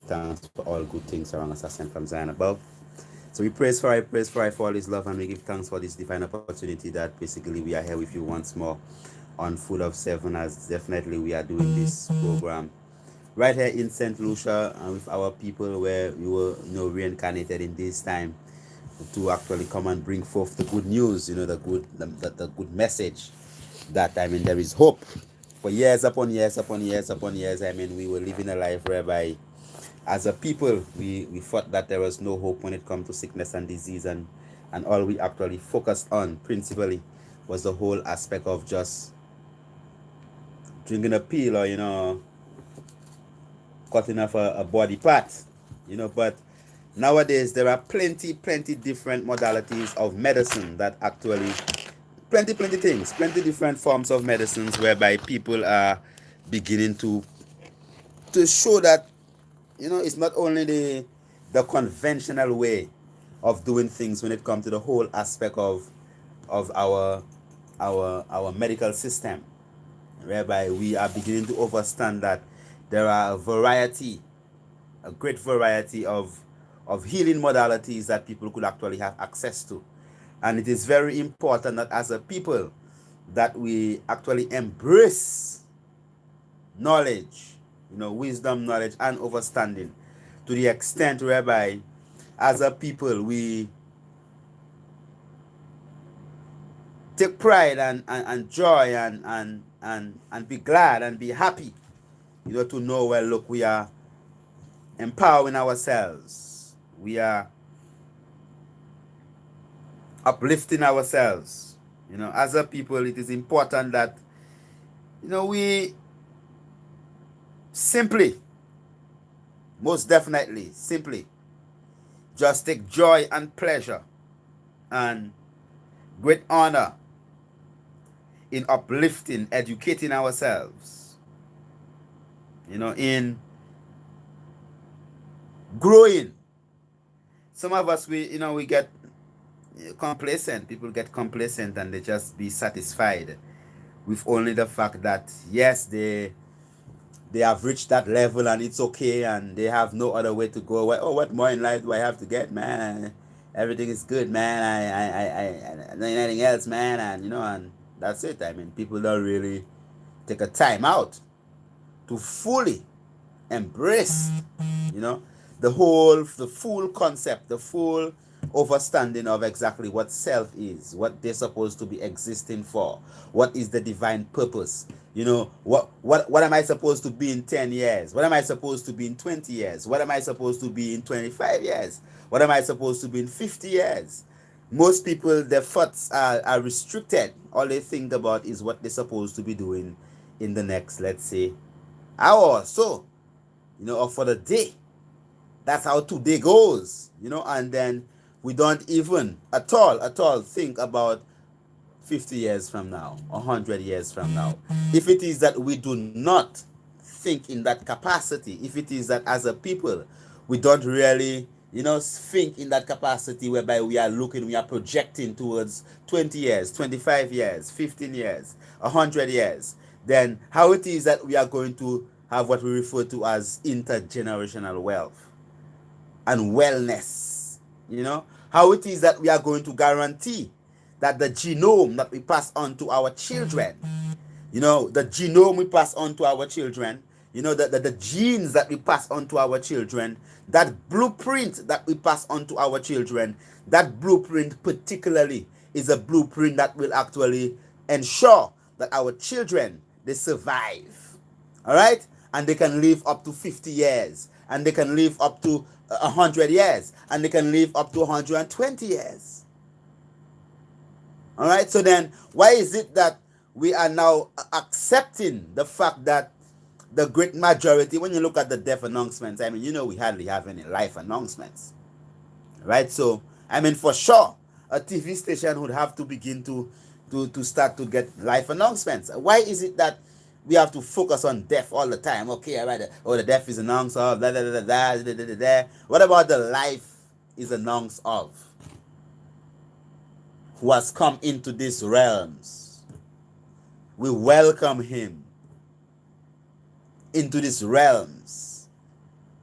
thanks for all good things around us ascend from Zion above. So we praise for all his love, and we give thanks for this divine opportunity that basically we are here with you once more on Full of Seven, as definitely we are doing this program right here in St. Lucia and with our people where we were reincarnated in this time to actually come and bring forth the good news, the good message that there is hope. For years upon years upon years upon years, we were living a life whereby as a people we thought that there was no hope when it comes to sickness and disease, and all we actually focused on principally was the whole aspect of just drinking a pill or cutting off a body part, but nowadays there are plenty different modalities of medicine that actually plenty things, plenty different forms of medicines whereby people are beginning to show that it's not only the conventional way of doing things when it comes to the whole aspect of our medical system, whereby we are beginning to understand that there are a great variety of healing modalities that people could actually have access to. And it is very important that as a people that we actually embrace knowledge, wisdom, knowledge, and understanding to the extent whereby as a people we take pride and joy and be glad and be happy, to know, well, look, we are empowering ourselves, we are uplifting ourselves. As a people, it is important that we simply, most definitely, simply just take joy and pleasure and great honor in uplifting, educating ourselves, in growing. Some of us, we get complacent. People get complacent and they just be satisfied with only the fact that yes, they have reached that level and it's okay and they have no other way to go. What more in life do I have to get, man? Everything is good, man. I nothing else, man. And that's it. People don't really take a time out to fully embrace, the full concept, the full understanding of exactly what self is, what they're supposed to be existing for, what is the divine purpose. What am I supposed to be in 10 years? What am I supposed to be in 20 years? What am I supposed to be in 25 years? What am I supposed to be in 50 years? Most people, their thoughts are restricted. All they think about is what they're supposed to be doing in the next, let's say, hour or so, or for the day. That's how today goes, and then we don't even at all think about 50 years from now, 100 years from now. If it is that we do not think in that capacity, if it is that as a people we don't really, think in that capacity whereby we are looking, we are projecting towards 20 years, 25 years, 15 years, 100 years, then how it is that we are going to have what we refer to as intergenerational wealth and wellness, how it is that we are going to guarantee that the genome that we pass on to our children, the genome we pass on to our children, the genes that we pass on to our children, that blueprint that we pass on to our children, that blueprint particularly is a blueprint that will actually ensure that our children, they survive, all right, and they can live up to 50 years, and they can live up to 100 years, and they can live up to 120 years. All right, so then why is it that we are now accepting the fact that the great majority, when you look at the death announcements, we hardly have any life announcements, right? So for sure a TV station would have to begin to start to get life announcements. Why is it that we have to focus on death all the time? Okay, all right. Oh, the death is announced of, blah, blah, blah, blah, blah, blah, blah, blah. What about the life is announced of? Who has come into these realms? We welcome him into these realms.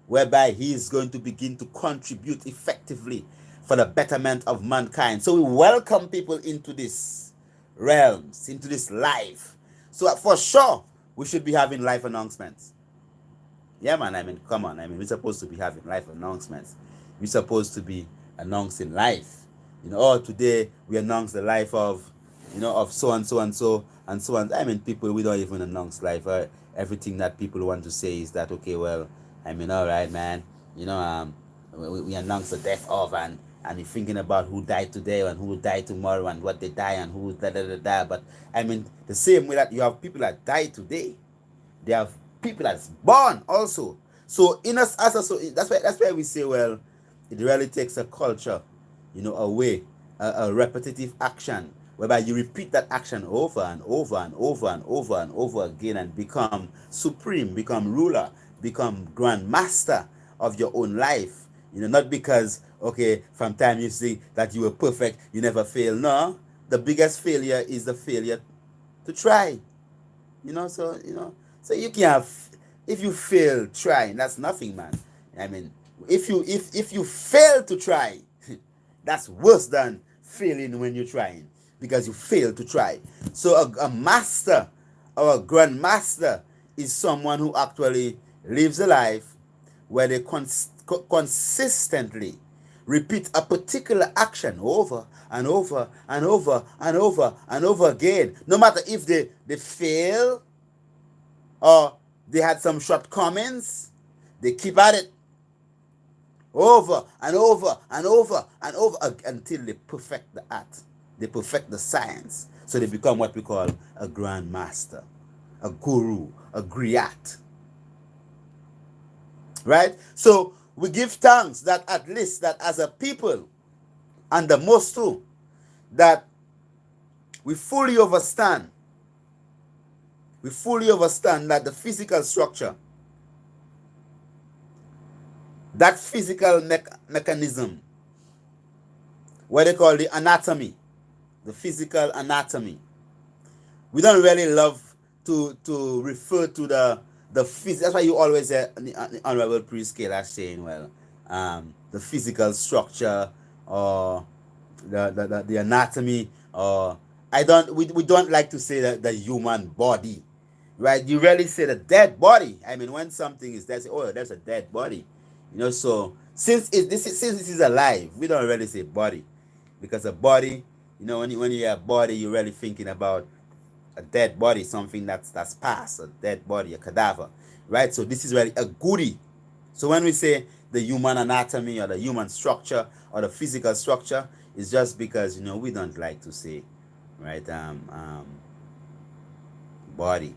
whereby he is going to begin to contribute effectively for the betterment of mankind. So we welcome people into this realms, into this life. So for sure, we should be having life announcements. Yeah, man, I mean, come on. I mean, we're supposed to be having life announcements. We're supposed to be announcing life. You know, oh, today we announce the life of, you know, of so and so and so and so on. I mean, people, we don't even announce life. Everything that people want to say is that, okay, well, I mean, all right, man, you know, we announce the death of, and you're thinking about who died today and who will die tomorrow and what they die and who da da da da. But I mean, the same way that you have people that die today, they have people that's born also. So in us as a, so that's why we say, well, it really takes a culture, you know, a repetitive action whereby you repeat that action over and over and over and over and over again and become supreme, become ruler, become grand master of your own life. You know, not because, okay, from time you see that you were perfect, you never fail. No, the biggest failure is the failure to try. You know, so, you know, so you can have, if you fail trying, that's nothing, man. I mean, if you fail to try, that's worse than failing when you're trying, because you fail to try. So a master or a grandmaster is someone who actually lives a life where they consistently repeat a particular action over and over and over and over and over again. No matter if they fail or they had some shortcomings, they keep at it over and over and over and over until they perfect the art. They perfect the science. So they become what we call a grand master, a guru, a griot. Right? So we give thanks that at least that as a people, and the most too, that we fully understand that the physical structure, that physical mechanism, what they call the anatomy, the physical anatomy. We don't really love to refer to the physical. That's why you always hear the Honorable Priest Kayla saying, well, the physical structure or the anatomy, or we don't like to say that the human body, right? You rarely say the dead body. I mean, when something is dead, say, oh, there's a dead body, you know. So since this is alive, we don't really say body, because a body, you know, when you hear a body, you're really thinking about a dead body, something that's past, a dead body, a cadaver, right? So this is really a goodie. So when we say the human anatomy or the human structure or the physical structure, it's just because, you know, we don't like to say, right, body.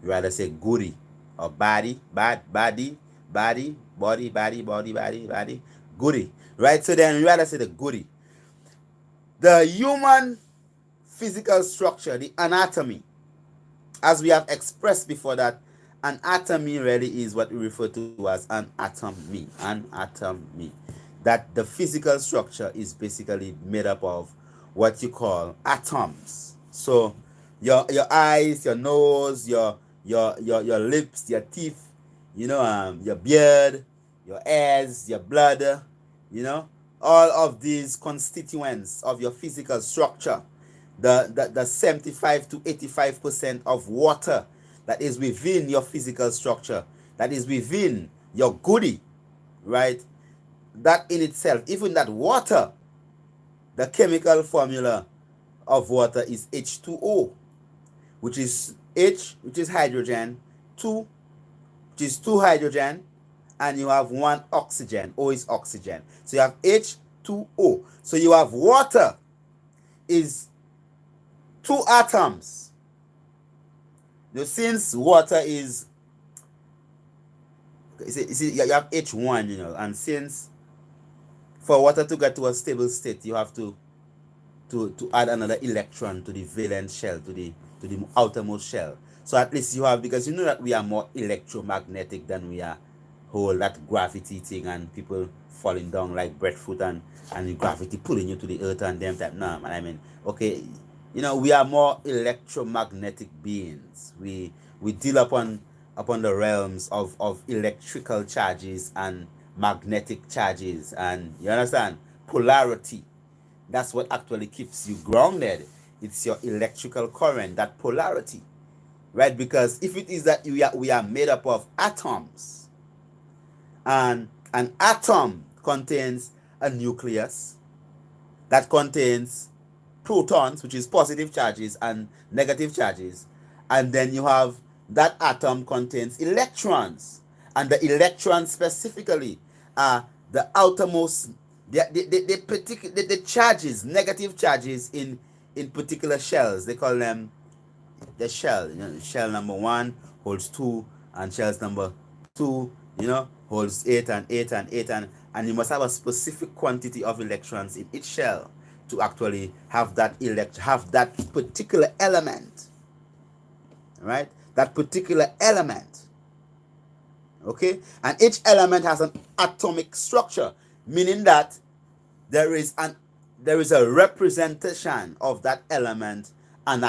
We rather say goodie or body, body, goodie, right? So then we rather say the goodie. The human physical structure, the anatomy, as we have expressed before, that anatomy really is what we refer to as anatomy. That the physical structure is basically made up of what you call atoms. So your eyes, your nose, your lips, your teeth, you know, your beard, your hairs, your blood, you know, all of these constituents of your physical structure, the 75 to 85% of water that is within your physical structure, that is within your goodie, right? That in itself, even that water, the chemical formula of water is H2O, which is H, which is hydrogen, 2, which is 2 hydrogen, and you have 1 oxygen. O is oxygen. So you have H2O. So you have water is 2 atoms. Now, since water is, you see, you have H1, you know, and since for water to get to a stable state, you have to add another electron to the valence shell, to the outermost shell. So at least you have, because you know that we are more electromagnetic than we are whole that gravity thing and people falling down like breadfruit and the gravity pulling you to the earth and them type. No, man, I mean, okay, you know, we are more electromagnetic beings. We deal upon upon the realms of electrical charges and magnetic charges, and you understand, polarity. That's what actually keeps you grounded. It's your electrical current, that polarity, right? Because if it is that we are made up of atoms, and an atom contains a nucleus that contains protons, which is positive charges, and negative charges, and then you have that atom contains electrons, and the electrons specifically are the outermost, the charges, negative charges in particular shells. They call them the shell. Shell number 1 holds 2, and shells number 2, holds 8 and 8 and 8, and you must have a specific quantity of electrons in each shell to actually have that particular element, right? That particular element, okay? And each element has an atomic structure, meaning that there is a representation of that element and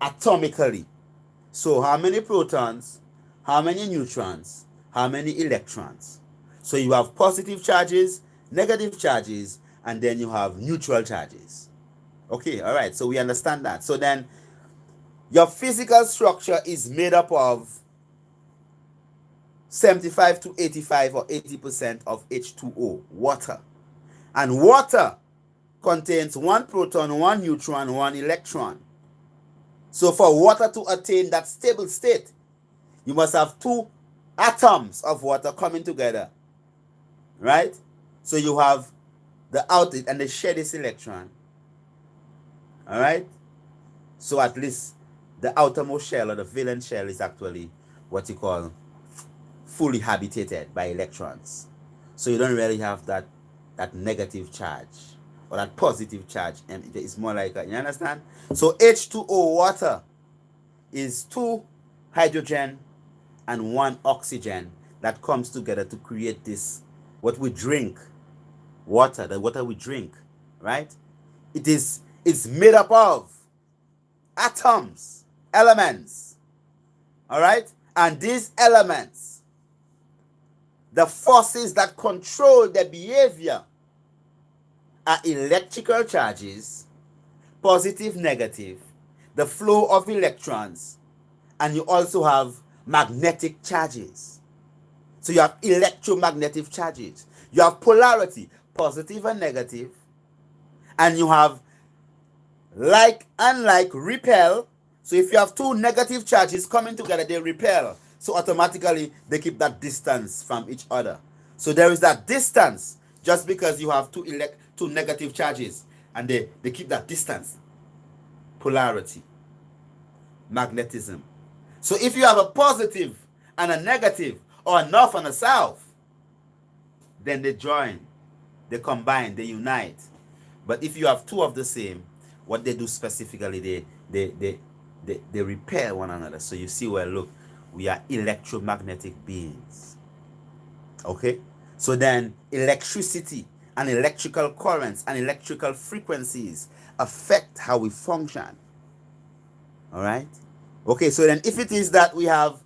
atomically. So how many protons, how many neutrons, how many electrons? So you have positive charges, negative charges, and then you have neutral charges. Okay, all right, so we understand that. So then your physical structure is made up of 75 to 85 or 80% of H2O, water. And water contains 1 proton, 1 neutron, 1 electron. So for water to attain that stable state, you must have 2 atoms of water coming together, right? So you have the outlet, and they share this electron, all right? So at least the outermost shell, or the valence shell, is actually what you call fully habitated by electrons. So you don't really have that negative charge or that positive charge, and it's more like you understand? So H2O, water, is 2 hydrogen and 1 oxygen that comes together to create this, what we drink, water, the water we drink, right? It's made up of atoms, elements, all right? And these elements, the forces that control their behavior, are electrical charges, positive, negative, the flow of electrons, and you also have magnetic charges. So you have electromagnetic charges. You have polarity, positive and negative, and you have like and like, repel. So if you have 2 negative charges coming together, they repel. So automatically they keep that distance from each other. So there is that distance just because you have 2 negative charges, and they keep that distance. Polarity, magnetism. So if you have a positive and a negative, or a north and a south, then they join, they combine, they unite. But if you have 2 of the same, what they do specifically, they repel one another. So you see where, look, we are electromagnetic beings. Okay? So then electricity and electrical currents and electrical frequencies affect how we function. All right? Okay, so then if it is that we have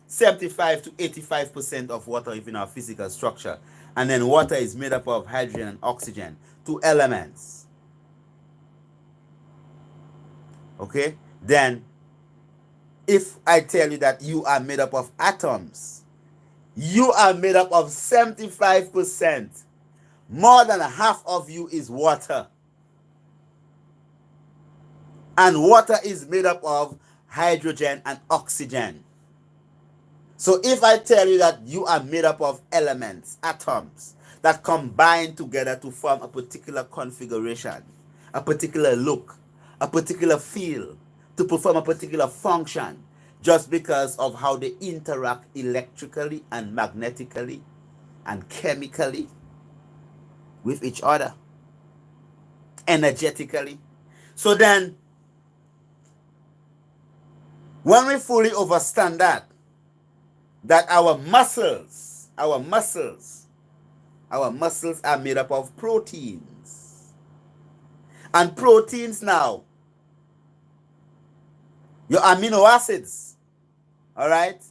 75 to 85% of water in our physical structure, and then water is made up of hydrogen and oxygen, 2 elements. Okay? Then if I tell you that you are made up of atoms, you are made up of 75%. More than half of you is water. And water is made up of hydrogen and oxygen. So if I tell you that you are made up of elements, atoms, that combine together to form a particular configuration, a particular look, a particular feel, to perform a particular function, just because of how they interact electrically and magnetically and chemically with each other, energetically. So then, when we fully understand that our muscles are made up of proteins. And proteins now, your amino acids, all right,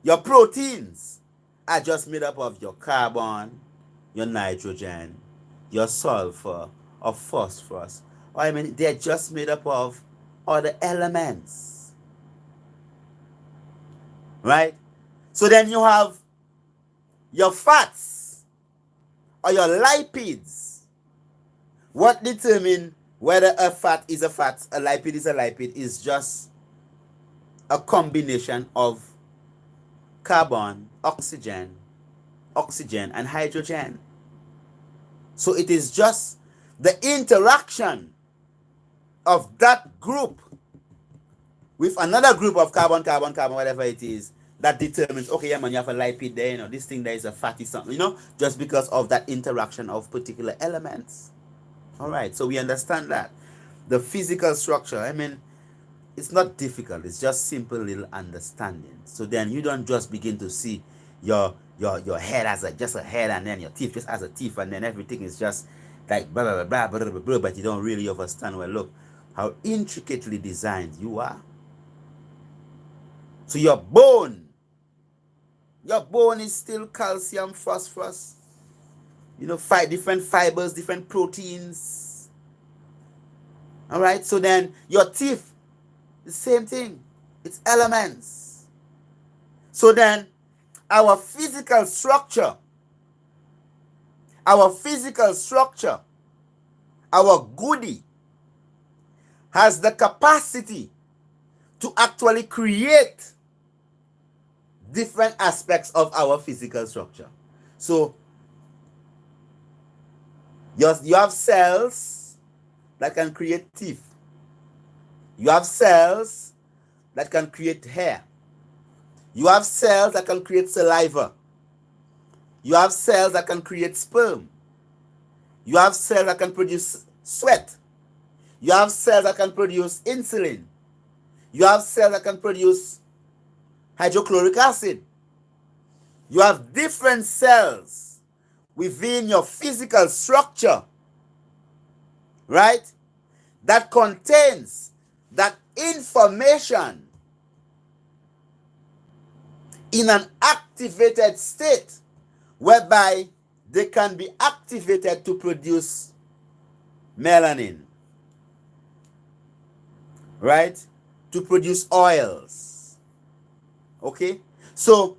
Your proteins are just made up of your carbon, your nitrogen, your sulfur, or phosphorus. Or I mean, they're just made up of other elements. Right? So then you have your fats or your lipids. What determines whether a fat is a fat, a lipid is a lipid, is just a combination of carbon, oxygen, and hydrogen. So it is just the interaction of that group with another group of carbon, whatever it is, that determines, okay, yeah, man, you have a lipid there, this thing there is a fatty something, just because of that interaction of particular elements. All right, so we understand that. The physical structure, I mean, it's not difficult. It's just simple little understanding. So then you don't just begin to see your head as just a head, and then your teeth just as a teeth, and then everything is just like blah, blah, blah, blah, blah, blah, blah, but you don't really understand, well, look, how intricately designed you are. So your bone is still calcium, phosphorus, 5 different fibers, different proteins. All right, so then your teeth, the same thing. It's elements. So then our physical structure, our goodie, has the capacity to actually create different aspects of our physical structure. So you have cells that can create teeth. You have cells that can create hair. You have cells that can create saliva. You have cells that can create sperm. You have cells that can produce sweat. You have cells that can produce insulin. You have cells that can produce hydrochloric acid. You have different cells within your physical structure, right, that contains that information in an activated state, whereby they can be activated to produce melanin, right, to produce oils. Okay, so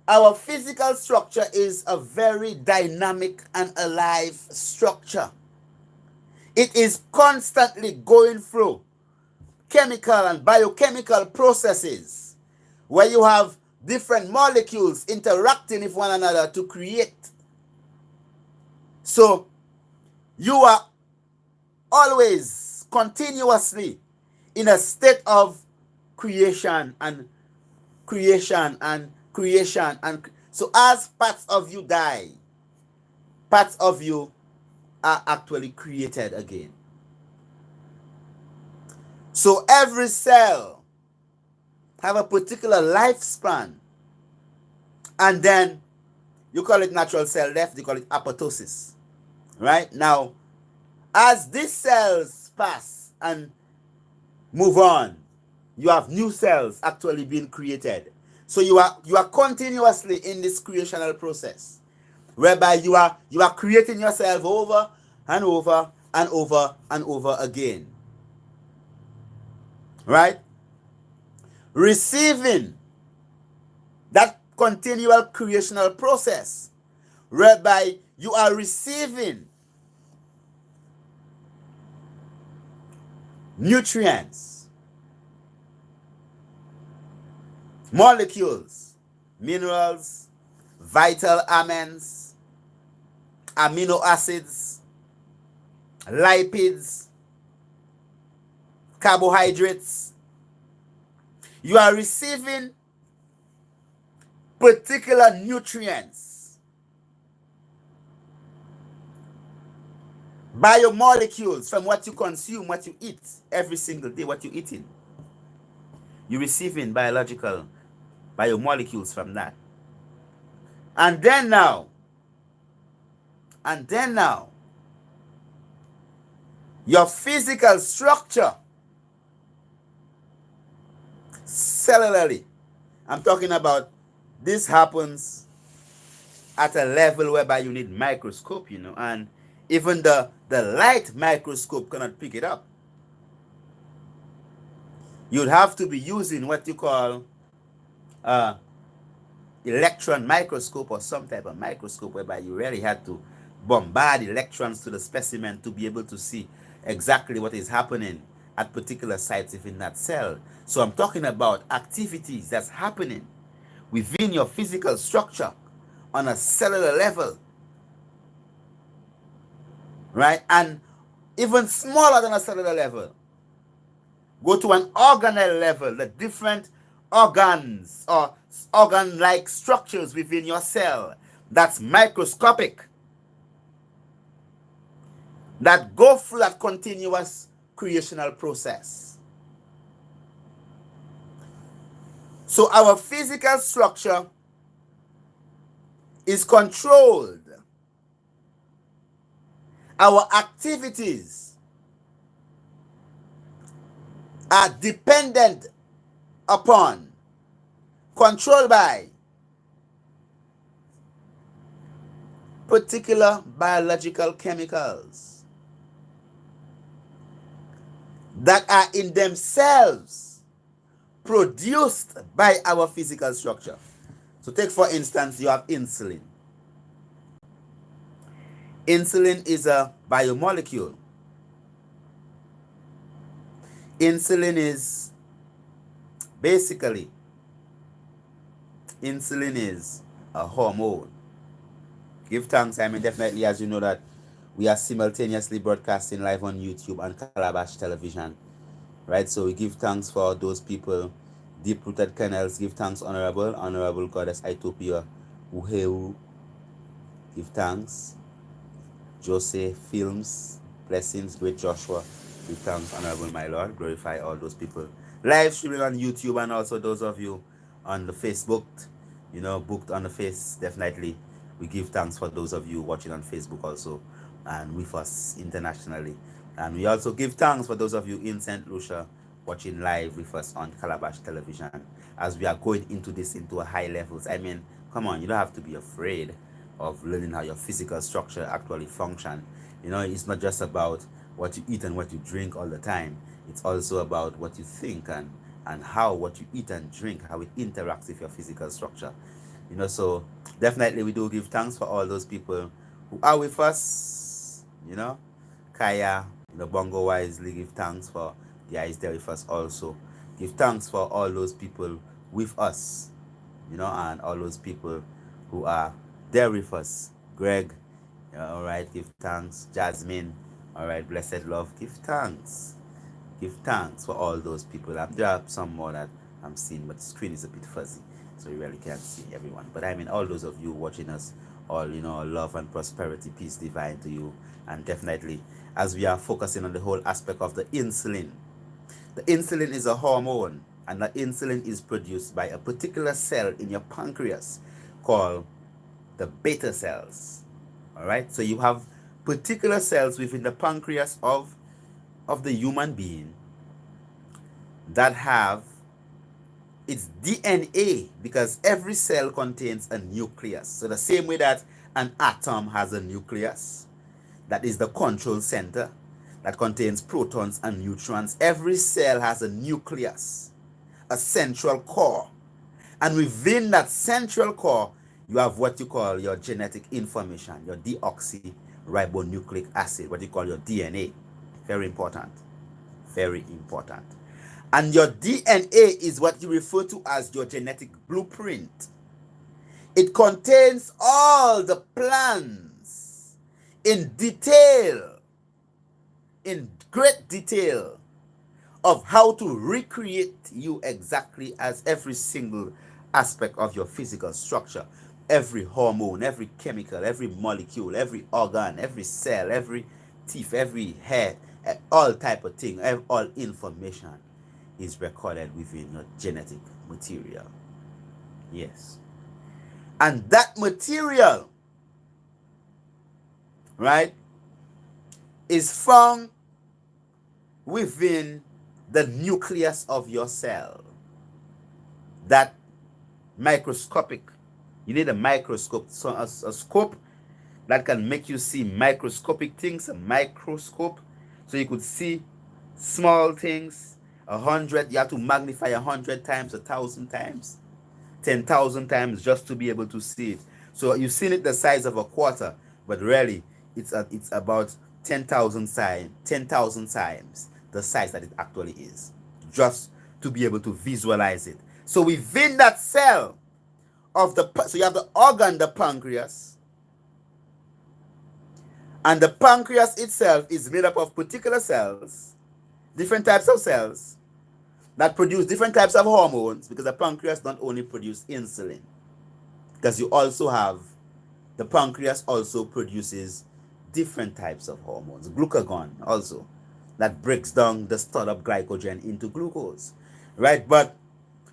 our physical structure is a very dynamic and alive structure. It is constantly going through chemical and biochemical processes where you have different molecules interacting with one another to create. So you are always continuously in a state of creation. So as parts of you die, parts of you are actually created again. So every cell have a particular lifespan, and then you call it natural cell death, you call it apoptosis. Right? Now, as these cells pass and move on, you have new cells actually being created. So you are continuously in this creational process, whereby you are creating yourself over and over and over and over again. Right? Receiving that continual creational process, whereby you are receiving nutrients, molecules, minerals, vital amines, amino acids, lipids, carbohydrates. You are receiving particular nutrients, biomolecules from what you consume, what you eat every single day, what you're eating. You're receiving biological biomolecules from that. And then now, your physical structure, cellularly, I'm talking about this happens at a level whereby you need microscope, and even the light microscope cannot pick it up. You'd have to be using what you call electron microscope or some type of microscope, whereby you really had to bombard electrons to the specimen to be able to see exactly what is happening at particular sites within that cell. So I'm talking about activities that's happening within your physical structure on a cellular level, right? And even smaller than a cellular level. Go to an organelle level, the different organs or organ-like structures within your cell. That's microscopic. That go through that continuous creational process. So our physical structure is controlled. Our activities are dependent upon, controlled by particular biological chemicals that are in themselves produced by our physical structure. So take, for instance, you have insulin. Insulin is a biomolecule. Insulin is basically, insulin is a hormone. Give thanks, definitely, as you know that we are simultaneously broadcasting live on YouTube and Calabash Television, right? So we give thanks for those people, deep-rooted kernels. Give thanks, Honorable Goddess Itopia Uheuru. Give thanks, Jose Films, blessings, Great Joshua. Give thanks, Honorable My Lord. Glorify all those people live streaming on YouTube, and also those of you on the Facebook, booked on the face. Definitely, we give thanks for those of you watching on Facebook also, and with us internationally. And we also give thanks for those of you in St. Lucia watching live with us on Calabash Television, as we are going into a high levels. Come on, you don't have to be afraid of learning how your physical structure actually function. It's not just about what you eat and what you drink all the time. It's also about what you think and how what you eat and drink, how it interacts with your physical structure. So definitely we do give thanks for all those people who are with us. Kaya, Bongo Wisely, give thanks for the eyes there with us also. Give thanks for all those people with us, and all those people who are there with us. Greg, all right, give thanks. Jasmine, all right, blessed love, give thanks. Give thanks for all those people. There are some more that I'm seeing, but the screen is a bit fuzzy, so you really can't see everyone. But all those of you watching us, all, love and prosperity, peace divine to you. And definitely, as we are focusing on the whole aspect of the insulin is a hormone, and the insulin is produced by a particular cell in your pancreas called the beta cells. All right, so you have particular cells within the pancreas of the human being that have its DNA, because every cell contains a nucleus. So the same way that an atom has a nucleus, that is the control center that contains protons and neutrons, every cell has a nucleus, a central core. And within that central core, you have what you call your genetic information, your deoxyribonucleic acid, what you call your DNA. Very important. Very important. And your DNA is what you refer to as your genetic blueprint. It contains all the plans in detail, in great detail, of how to recreate you exactly as every single aspect of your physical structure. Every hormone, every chemical, every molecule, every organ, every cell, every teeth, every hair, all type of thing, all information is recorded within your genetic material. Yes. And that material, right, is found within the nucleus of your cell. That microscopic You need a microscope, so a scope that can make you see microscopic things, a microscope, so you could see small things. 100, you have to magnify 100 times, 1,000 times, 10,000 times just to be able to see it. So you've seen it the size of a quarter, but really it's about 10,000 times the size that it actually is, just to be able to visualize it. So within that cell of the, so you have the organ, the pancreas, and the pancreas itself is made up of particular cells, different types of cells that produce different types of hormones, because the pancreas not only produce insulin, because you also have, the pancreas also produces different types of hormones, glucagon also, that breaks down the stored up glycogen into glucose, right? But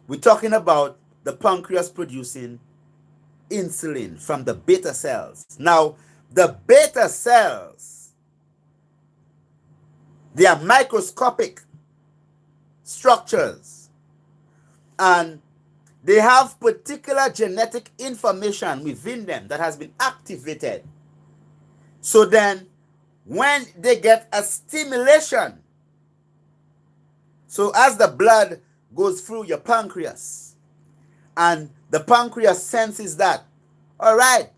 we're talking about the pancreas producing insulin from the beta cells. Now, the beta cells, they are microscopic structures, and they have particular genetic information within them that has been activated. So then, when they get a stimulation, so as the blood goes through your pancreas, and the pancreas senses that, all right,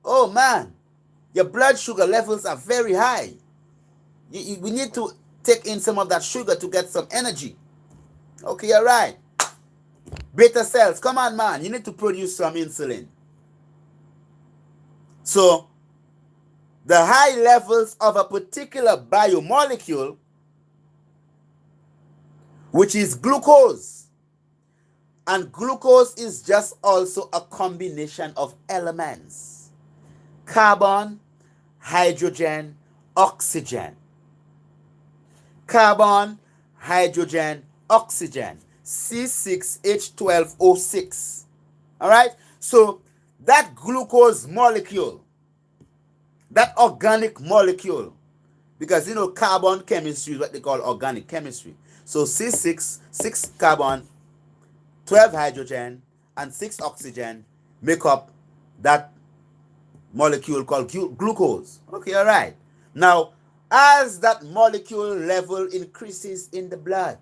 oh man, your blood sugar levels are very high. We need to take in some of that sugar to get some energy. Okay, all right. Beta cells, come on, man, you need to produce some insulin. So the high levels of a particular biomolecule, which is glucose, and glucose is just also a combination of elements: carbon, hydrogen, oxygen. Carbon, hydrogen, oxygen, C6H12O6. All right? So that glucose molecule, that organic molecule, because you know carbon chemistry is what they call organic chemistry. So C6, 6 carbon, 12 hydrogen, and 6 oxygen make up that molecule called glucose. Okay, all right. Now, as that molecule level increases in the blood,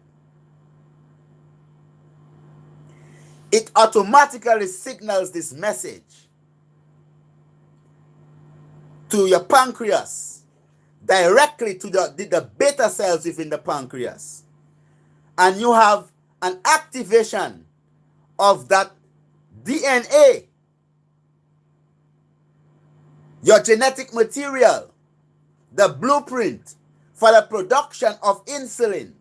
it automatically signals this message to your pancreas, directly to the beta cells within the pancreas. And you have an activation of that DNA, your genetic material, the blueprint for the production of insulin.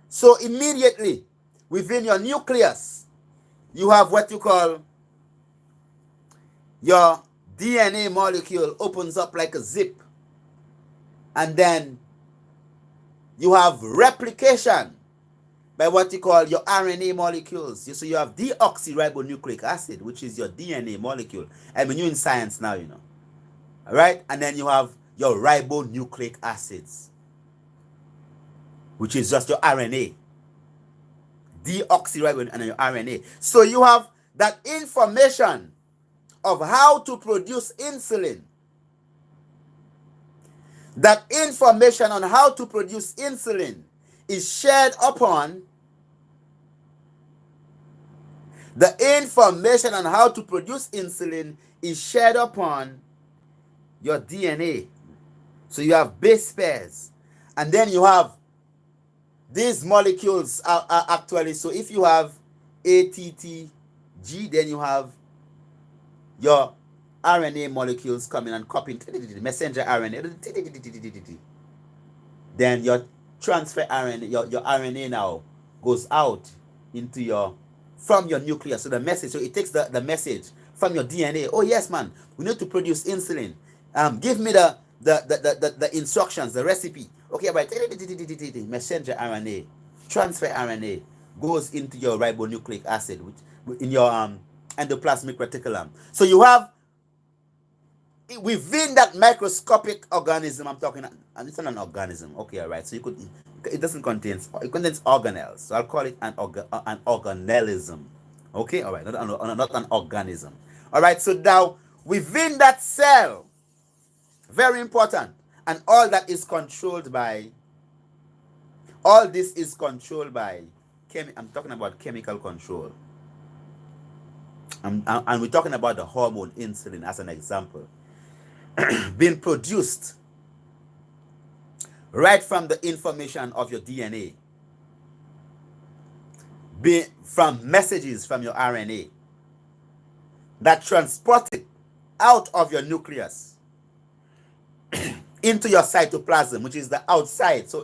So immediately within your nucleus, you have what you call your DNA molecule opens up like a zip, and then you have replication by what you call your RNA molecules. So you have deoxyribonucleic acid, which is your DNA molecule. I mean, you're in science now, you know. All right? And then you have your ribonucleic acids, which is just your RNA. Deoxyribonucleic and your RNA. So you have that information of how to produce insulin. That information on how to produce insulin is shared upon the information on how to produce insulin is shared upon your DNA. So you have base pairs, and then you have these molecules are actually, so if you have ATTG, then you have your RNA molecules coming and copying messenger RNA. Then your transfer RNA, your RNA now goes out into your, from your nucleus. So the message, so it takes the message from your DNA. Oh yes, man, we need to produce insulin. Give me the instructions, the recipe. Okay, right. Messenger RNA, transfer RNA goes into your ribonucleic acid, which in your endoplasmic reticulum. So you have within that microscopic organism, I'm talking, and it's not an organism. Okay, all right. So you could, it doesn't contain, it contains organelles. So I'll call it an organellism. Okay, all right, not an organism. All right, so now within that cell, very important, and all that is controlled by, all this is controlled by, I'm talking about chemical control. And we're talking about the hormone insulin as an example, being produced right from the information of your DNA, from messages from your RNA that transported out of your nucleus into your cytoplasm, which is the outside. So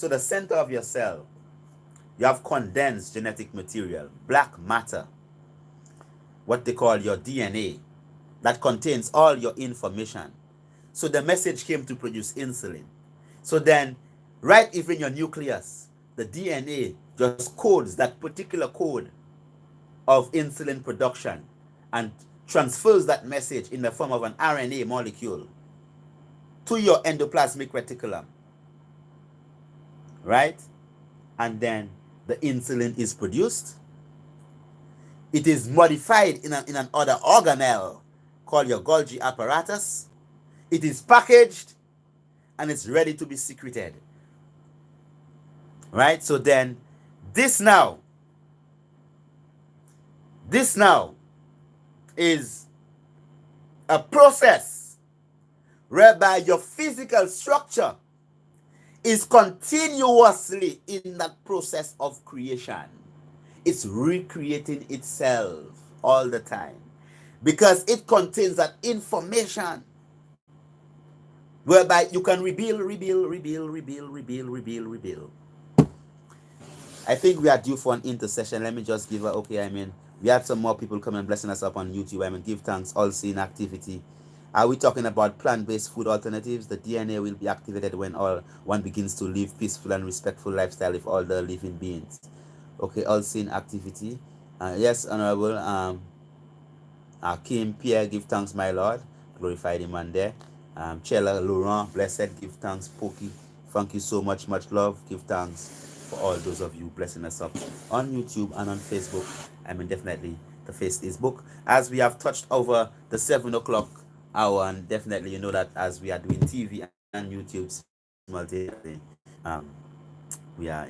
the center of your cell, you have condensed genetic material, black matter, what they call your DNA, that contains all your information. So the message came to produce insulin. So then, right even your nucleus, the DNA just codes that particular code of insulin production and transfers that message in the form of an RNA molecule to your endoplasmic reticulum, right? And then the insulin is produced. It is modified in an other organelle called your Golgi apparatus. It is packaged and it's ready to be secreted, right? So then this now is a process whereby your physical structure is continuously in that process of creation. It's recreating itself all the time because it contains that information whereby you can rebuild. I think we are due for an intercession. Let me just give her, we have some more people coming and blessing us up on YouTube. Give thanks, all seeing activity. Are we talking about plant-based food alternatives? The DNA will be activated when one begins to live peaceful and respectful lifestyle with all the living beings. Okay, all seeing activity. Yes, Honorable Kim Pierre, give thanks, my Lord. Glorify the man there. Chela Laurent, blessed, give thanks. Pokey, thank you so much, much love. Give thanks for all those of you blessing us up on YouTube and on Facebook. Definitely the Facebook. As we have touched over the 7 o'clock hour, and definitely you know that as we are doing TV and YouTube simultaneously, we are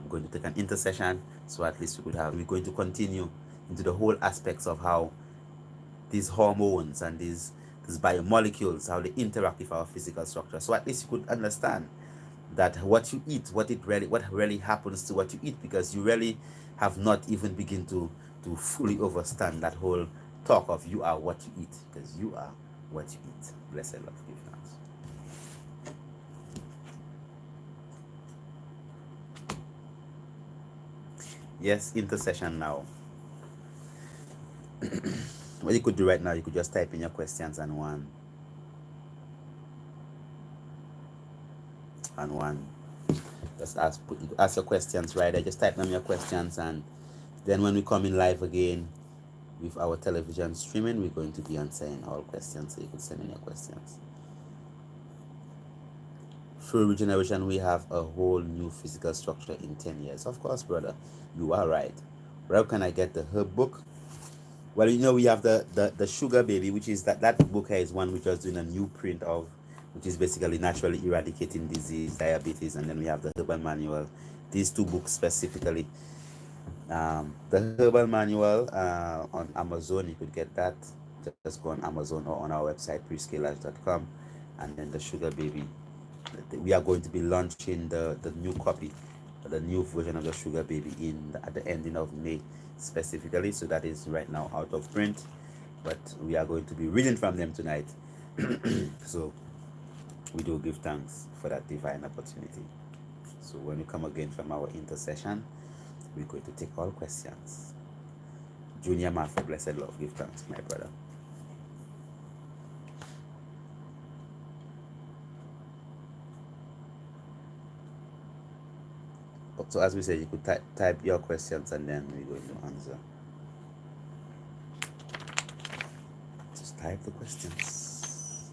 going to take an intercession, so at least we're going to continue into the whole aspects of how these hormones and these biomolecules, how they interact with our physical structure. So at least you could understand that what you eat, what really happens to what you eat, because you really have not even begin to fully understand that whole talk of you are what you eat, because you are what you eat. Blessed love, give thanks. Yes, intercession now. What you could do right now, you could just type in your questions and one just ask your questions right there. Just type them your questions, and then when we come in live again with our television streaming, we're going to be answering all questions, so you could send in your questions. Through regeneration, we have a whole new physical structure in 10 years. Of course, brother, you are right. Where can I get the herb book? Well, we have the Sugar Baby, which is that book here is one we're just doing a new print of, which is basically naturally eradicating disease, diabetes, and then we have the Herbal Manual. These two books specifically. The Herbal Manual on Amazon, you could get that. Just go on Amazon or on our website, prescalers.com. And then the Sugar Baby. We are going to be launching the new copy, the new version of the Sugar Baby at the ending of May specifically. So that is right now out of print, but we are going to be reading from them tonight. So we do give thanks for that divine opportunity. So when we come again from our intercession, we're going to take all questions. Junior Martha, blessed love, give thanks, my brother. So as we said, you could type your questions and then we're going to answer. Just type the questions.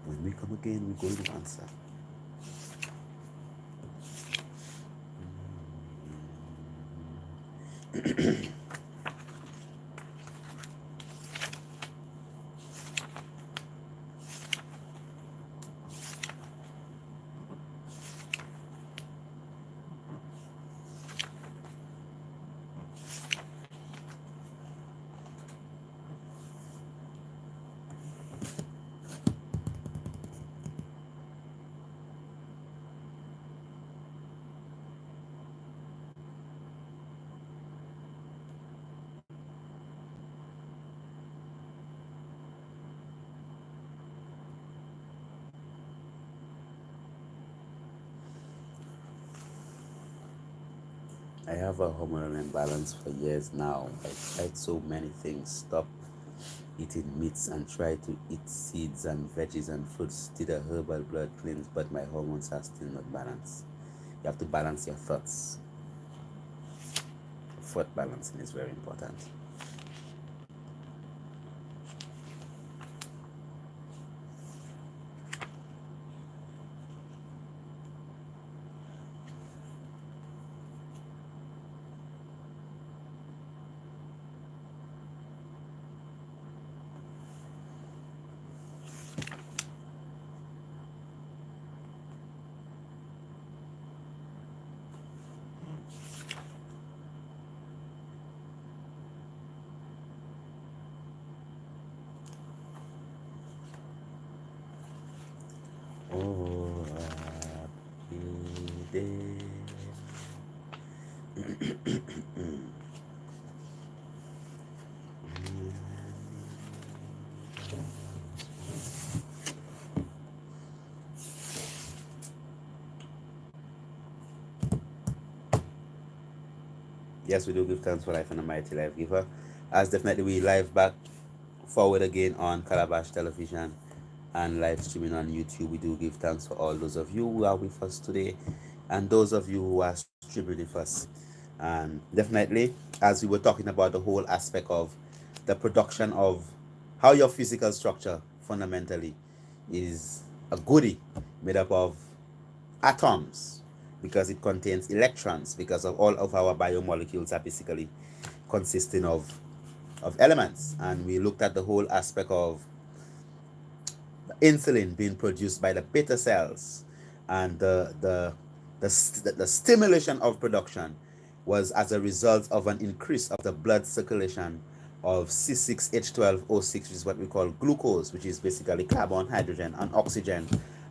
When we come again, we're going to answer. I have a hormonal imbalance for years now. I tried so many things. Stop eating meats and try to eat seeds and veggies and fruits. Did a herbal blood cleanse, but my hormones are still not balanced. You have to balance your thoughts. Thought balancing is very important. Oh, happy day. Yes, we do give thanks for life and a mighty life giver. As definitely we live back forward again on Calabash Television and live streaming on YouTube. We do give thanks for all those of you who are with us today and those of you who are streaming with us. And definitely, as we were talking about the whole aspect of the production of how your physical structure fundamentally is a goodie made up of atoms, because it contains electrons, because of all of our biomolecules are basically consisting of elements. And we looked at the whole aspect of insulin being produced by the beta cells, and the stimulation of production was as a result of an increase of the blood circulation of C6H12O6, which is what we call glucose, which is basically carbon, hydrogen, and oxygen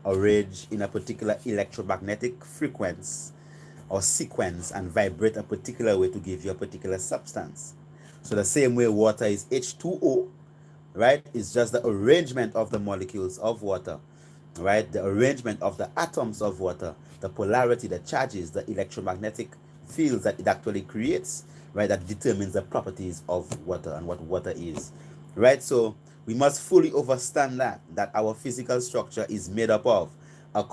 arranged in a particular electromagnetic frequency or sequence and vibrate a particular way to give you a particular substance. So the same way water is H2O, right? It's just the arrangement of the molecules of water, right? The arrangement of the atoms of water, the polarity, the charges, the electromagnetic fields that it actually creates, right? That determines the properties of water and what water is, right? So we must fully understand that our physical structure is made up of a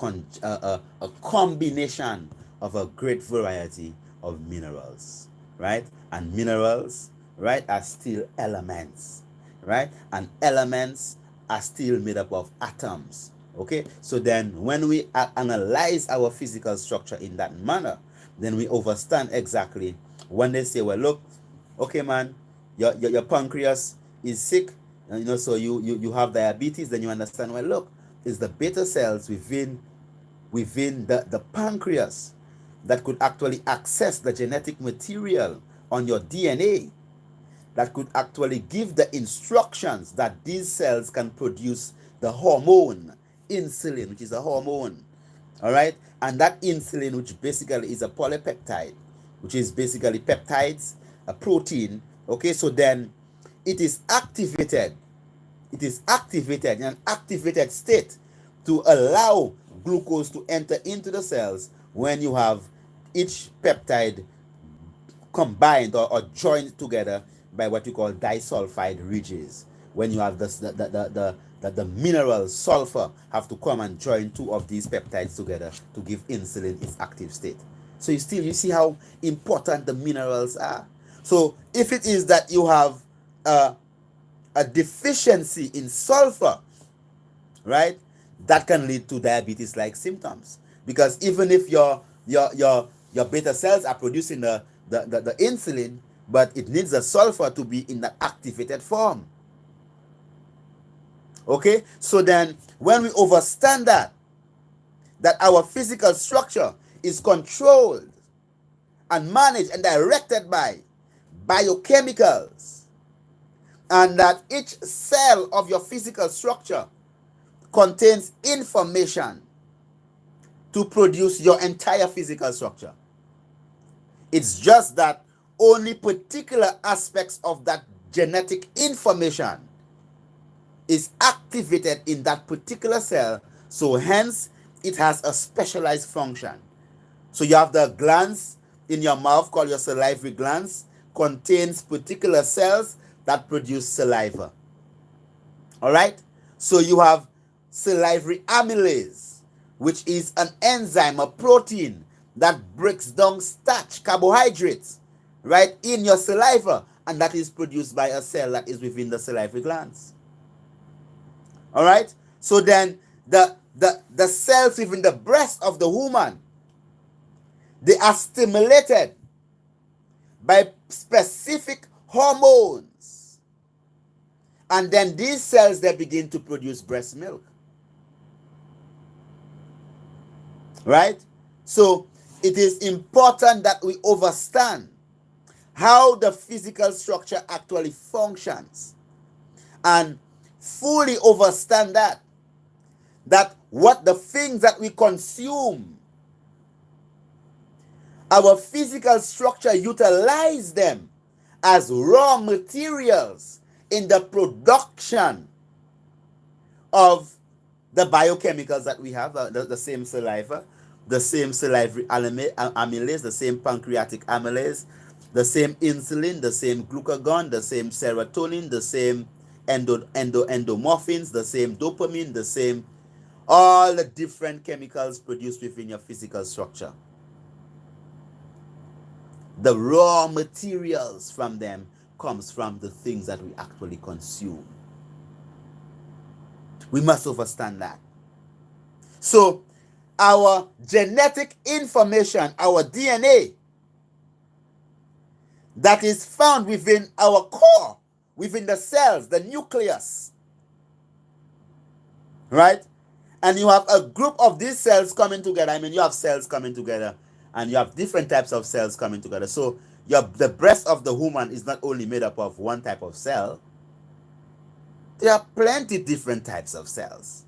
combination of a great variety of minerals, right? And minerals, right, are still elements, right? And elements are still made up of atoms. Okay, so then when we analyze our physical structure in that manner, then we understand exactly when they say, well, look, okay, man, your pancreas is sick, and so you have diabetes. Then you understand, well, look, it's the beta cells within the pancreas that could actually access the genetic material on your DNA, that could actually give the instructions that these cells can produce the hormone insulin, which is a hormone. All right, and that insulin, which basically is a polypeptide, which is basically peptides, a protein. Okay, so then it is activated in an activated state to allow glucose to enter into the cells when you have each peptide combined or joined together by what you call disulfide ridges. When you have the mineral sulfur have to come and join two of these peptides together to give insulin its active state. So you see how important the minerals are. So if it is that you have a deficiency in sulfur, right, that can lead to diabetes-like symptoms, because even if your beta cells are producing the insulin, but it needs the sulfur to be in the activated form. Okay, so then when we understand that our physical structure is controlled and managed and directed by biochemicals, and that each cell of your physical structure contains information to produce your entire physical structure. It's just that only particular aspects of that genetic information is activated in that particular cell, so hence it has a specialized function. So you have the glands in your mouth called your salivary glands contains particular cells that produce saliva. All right? So you have salivary amylase, which is an enzyme, a protein that breaks down starch, carbohydrates, right, in your saliva, and that is produced by a cell that is within the salivary glands. All right? So then the cells within the breast of the woman, they are stimulated by specific hormones. And then these cells, they begin to produce breast milk. Right? So it is important that we understand how the physical structure actually functions and fully understand that what the things that we consume, our physical structure utilize them as raw materials in the production of the biochemicals that we have, the same saliva, the same salivary amylase, the same pancreatic amylase, the same insulin, the same glucagon, the same serotonin, the same endomorphins, the same dopamine, the same, all the different chemicals produced within your physical structure. The raw materials from them comes from the things that we actually consume. We must understand that. So our genetic information, our DNA, that is found within our core, within the cells, the nucleus, right? And you have a group of these cells coming together. I mean, you have cells coming together, and you have different types of cells coming together. So the breast of the woman is not only made up of one type of cell. There are plenty different types of cells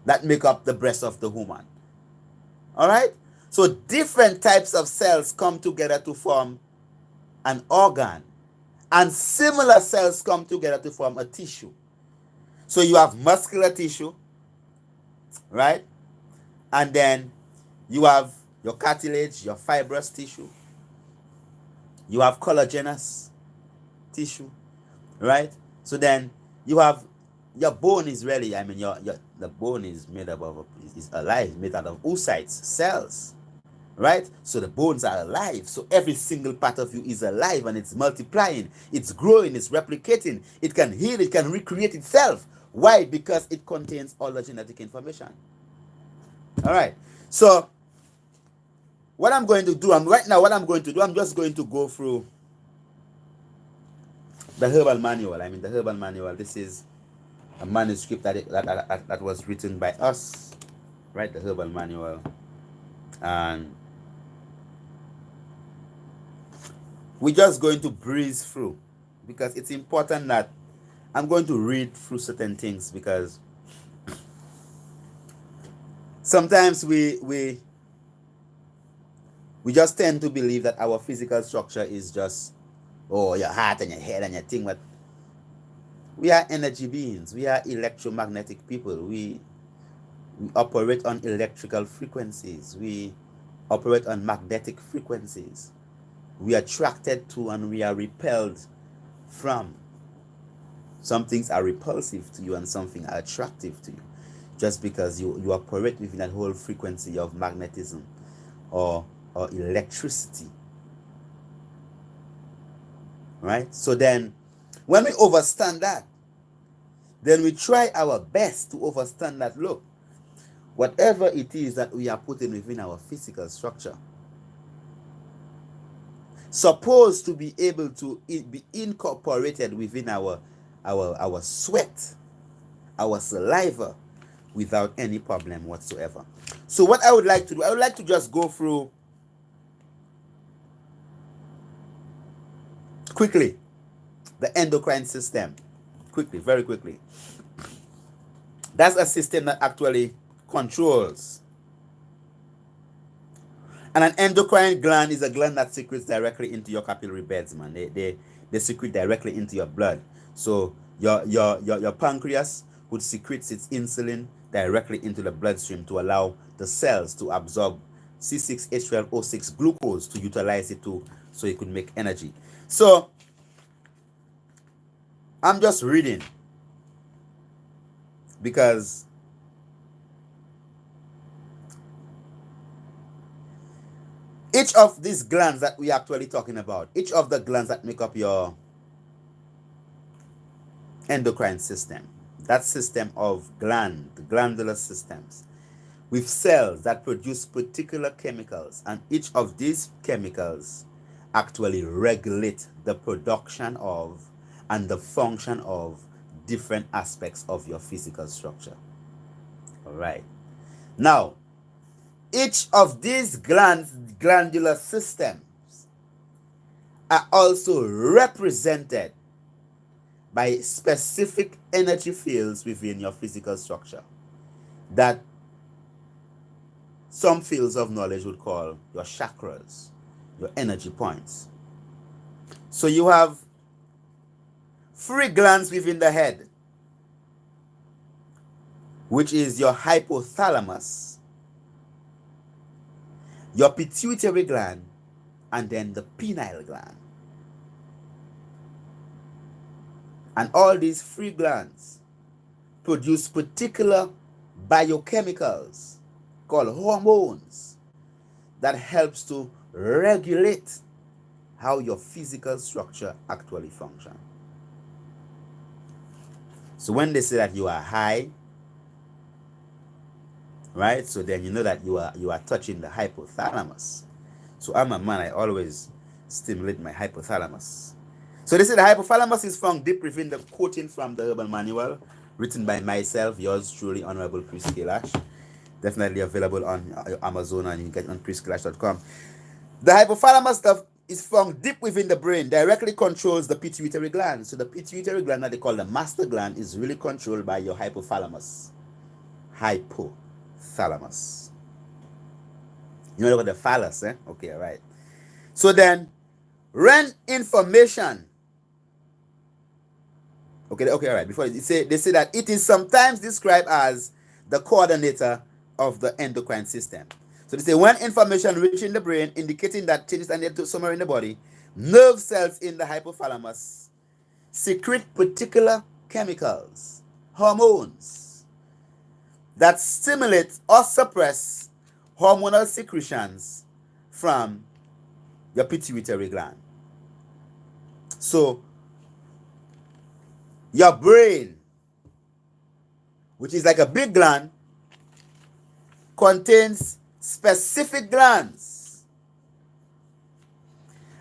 that make up the breast of the woman. All right? So different types of cells come together to form an organ, and similar cells come together to form a tissue. So you have muscular tissue, right? And then you have your cartilage, your fibrous tissue. You have collagenous tissue, right? So then you have your bone is really, I mean, the bone is made up of, is alive, made out of oocytes, cells, right? So the bones are alive. So every single part of you is alive, and it's multiplying, it's growing, it's replicating, it can heal, it can recreate itself. Why? Because it contains all the genetic information. All right. So what I'm going to do, I'm just going to go through the herbal manual. I mean, the herbal manual. This is a manuscript that was written by us, right? The herbal manual, and we're just going to breeze through, because it's important that I'm going to read through certain things, because sometimes we just tend to believe that our physical structure is just, oh, your heart and your head and your thing, but we are energy beings. We are electromagnetic people. We operate on electrical frequencies. We operate on magnetic frequencies. We are attracted to and we are repelled from. Some things are repulsive to you and some things are attractive to you, just because you operate within that whole frequency of magnetism or electricity, right? So then when we understand that, then we try our best to understand that, look, whatever it is that we are putting within our physical structure, supposed to be able to be incorporated within our sweat, our saliva, without any problem whatsoever. So what I would like to do, I would like to just go through quickly the endocrine system. Quickly, very quickly. That's a system that actually controls. And an endocrine gland is a gland that secretes directly into your capillary beds, man. They secrete directly into your blood. So your pancreas would secrete its insulin directly into the bloodstream to allow the cells to absorb C6H12O6 glucose to utilize it so it could make energy. So I'm just reading because each of these glands that we're actually talking about, each of the glands that make up your endocrine system, that system of glandular systems, with cells that produce particular chemicals, and each of these chemicals actually regulate the production of and the function of different aspects of your physical structure. All right. Now, each of these glandular systems are also represented by specific energy fields within your physical structure that some fields of knowledge would call your chakras, your energy points. So you have 3 glands within the head, which is your hypothalamus, your pituitary gland, and then the pineal gland. And all these 3 glands produce particular biochemicals called hormones that helps to regulate how your physical structure actually functions. So when they say that you are high, right? So then you know that you are touching the hypothalamus. So I'm a man, I always stimulate my hypothalamus. So they say the hypothalamus is found deep within the quoting from the Herbal Manual, written by myself, yours truly, Honorable Chris Kailash. Definitely available on Amazon, and you can get it on chriskailash.com. The hypothalamus stuff is found deep within the brain, directly controls the pituitary gland. So the pituitary gland that they call the master gland is really controlled by your hypothalamus. Hypothalamus. You know what the phallus, eh? Okay, all right. So then, when information, okay, all right. Before they say that it is sometimes described as the coordinator of the endocrine system. So they say when information reaching the brain indicating that changes are needed somewhere in the body, nerve cells in the hypothalamus secrete particular chemicals, hormones, that stimulate or suppress hormonal secretions from your pituitary gland. So your brain, which is like a big gland, contains specific glands.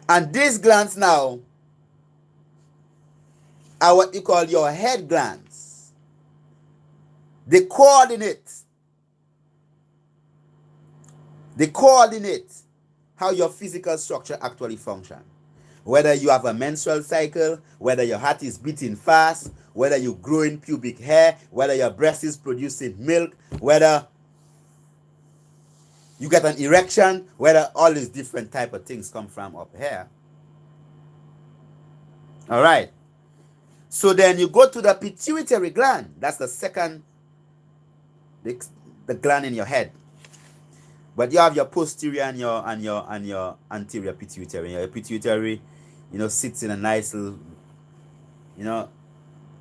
And these glands now are what you call your head glands. They coordinate how your physical structure actually functions. Whether you have a menstrual cycle, whether your heart is beating fast, whether you're growing pubic hair, whether your breast is producing milk, whether you get an erection, whether all these different type of things come from up here. All right. So then you go to the pituitary gland. That's the second, the gland in your head. But you have your posterior and your anterior pituitary. Your pituitary, sits in a nice little,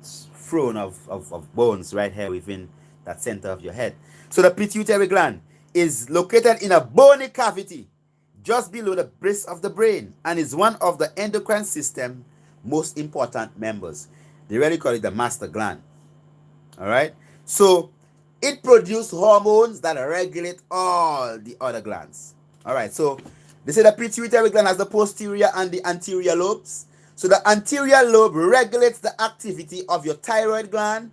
throne of bones right here within that center of your head. So the pituitary gland is located in a bony cavity just below the base of the brain and is one of the endocrine system most important members. They really call it the master gland. All right. So it produces hormones that regulate all the other glands. All right. So they say the pituitary gland has the posterior and the anterior lobes. So the anterior lobe regulates the activity of your thyroid gland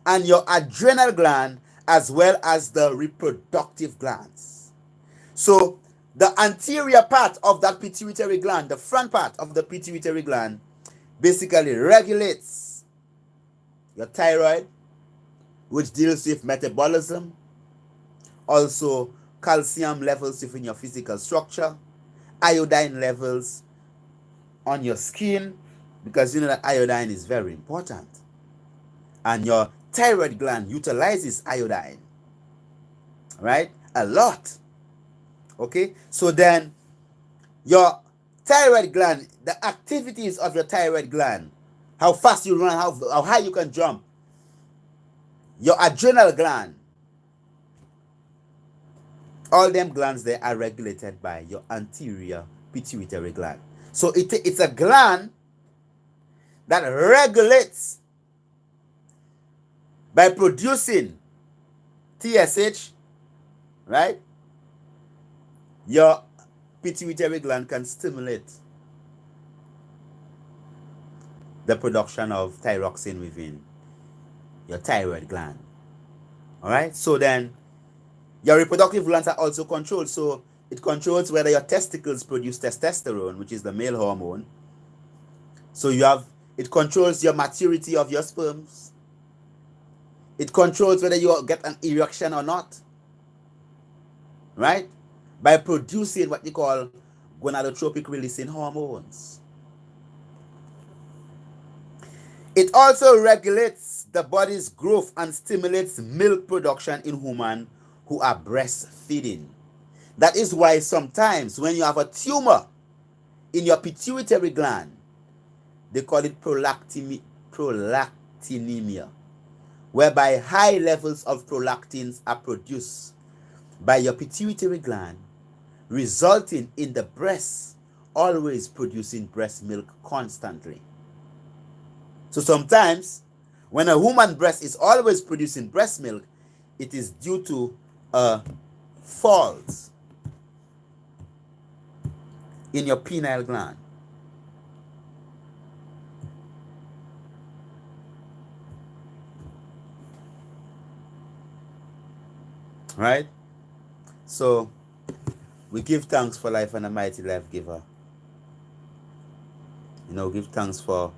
and your adrenal gland, as well as the reproductive glands. So the anterior part of that pituitary gland, the front part of the pituitary gland, basically regulates your thyroid, which deals with metabolism, also calcium levels within your physical structure, iodine levels on your skin, because you know that iodine is very important. And your thyroid gland utilizes iodine, right? A lot. Okay, so then your thyroid gland, the activities of your thyroid gland, how fast you run, how high you can jump, your adrenal gland, all them glands there are regulated by your anterior pituitary gland. So it's a gland that regulates by producing TSH, right? Your pituitary gland can stimulate the production of thyroxine within your thyroid gland. All right, so then your reproductive glands are also controlled. So it controls whether your testicles produce testosterone, which is the male hormone. So it controls your maturity of your sperms. It controls whether you get an erection or not, right? By producing what you call gonadotropic releasing hormones. It also regulates the body's growth and stimulates milk production in women who are breastfeeding. That is why sometimes when you have a tumor in your pituitary gland, they call it prolactinemia, whereby high levels of prolactins are produced by your pituitary gland, resulting in the breast always producing breast milk constantly. So sometimes when a woman breast is always producing breast milk, it is due to a fault in your pineal gland. Right? So we give thanks for life and a mighty life giver. Give thanks for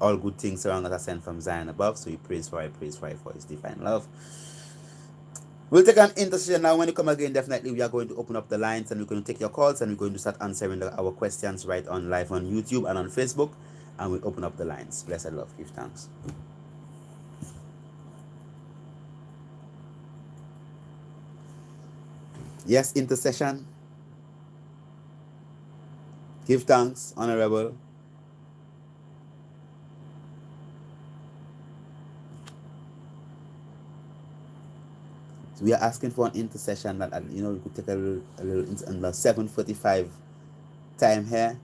all good things around us are sent from Zion above. So we praise for his divine love. We'll take an intercession now. When you come again, definitely we are going to open up the lines and we're going to take your calls and we're going to start answering our questions right on live on YouTube and on Facebook. And we open up the lines. Blessed love, give thanks. Yes, intercession. Give thanks, honorable. So we are asking for an intercession that we could take a little 7:45 time here.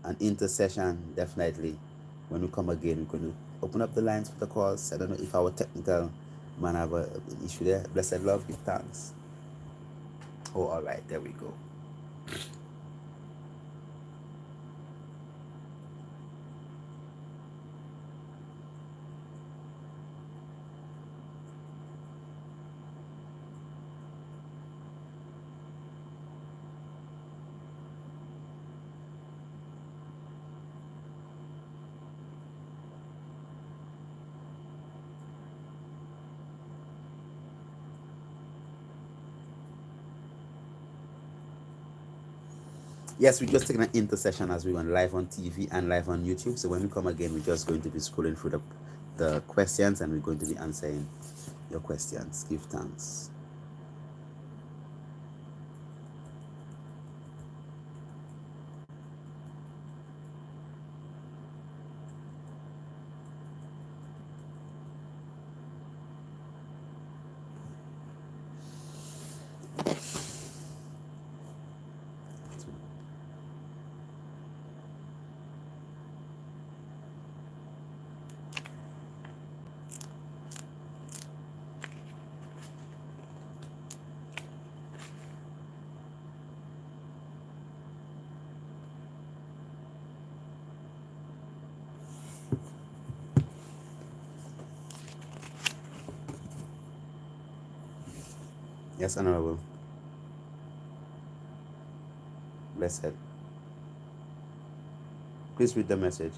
An intercession, definitely. When we come again, we're going to open up the lines for the calls. I don't know if our technical man have an issue there. Blessed love, give thanks. Oh, all right, there we go. Yes, we're just taking an intercession as we went live on TV and live on YouTube. So when we come again, we're just going to be scrolling through the questions and we're going to be answering your questions. Give thanks. Yes, Honorable. Blessed. Please read the message.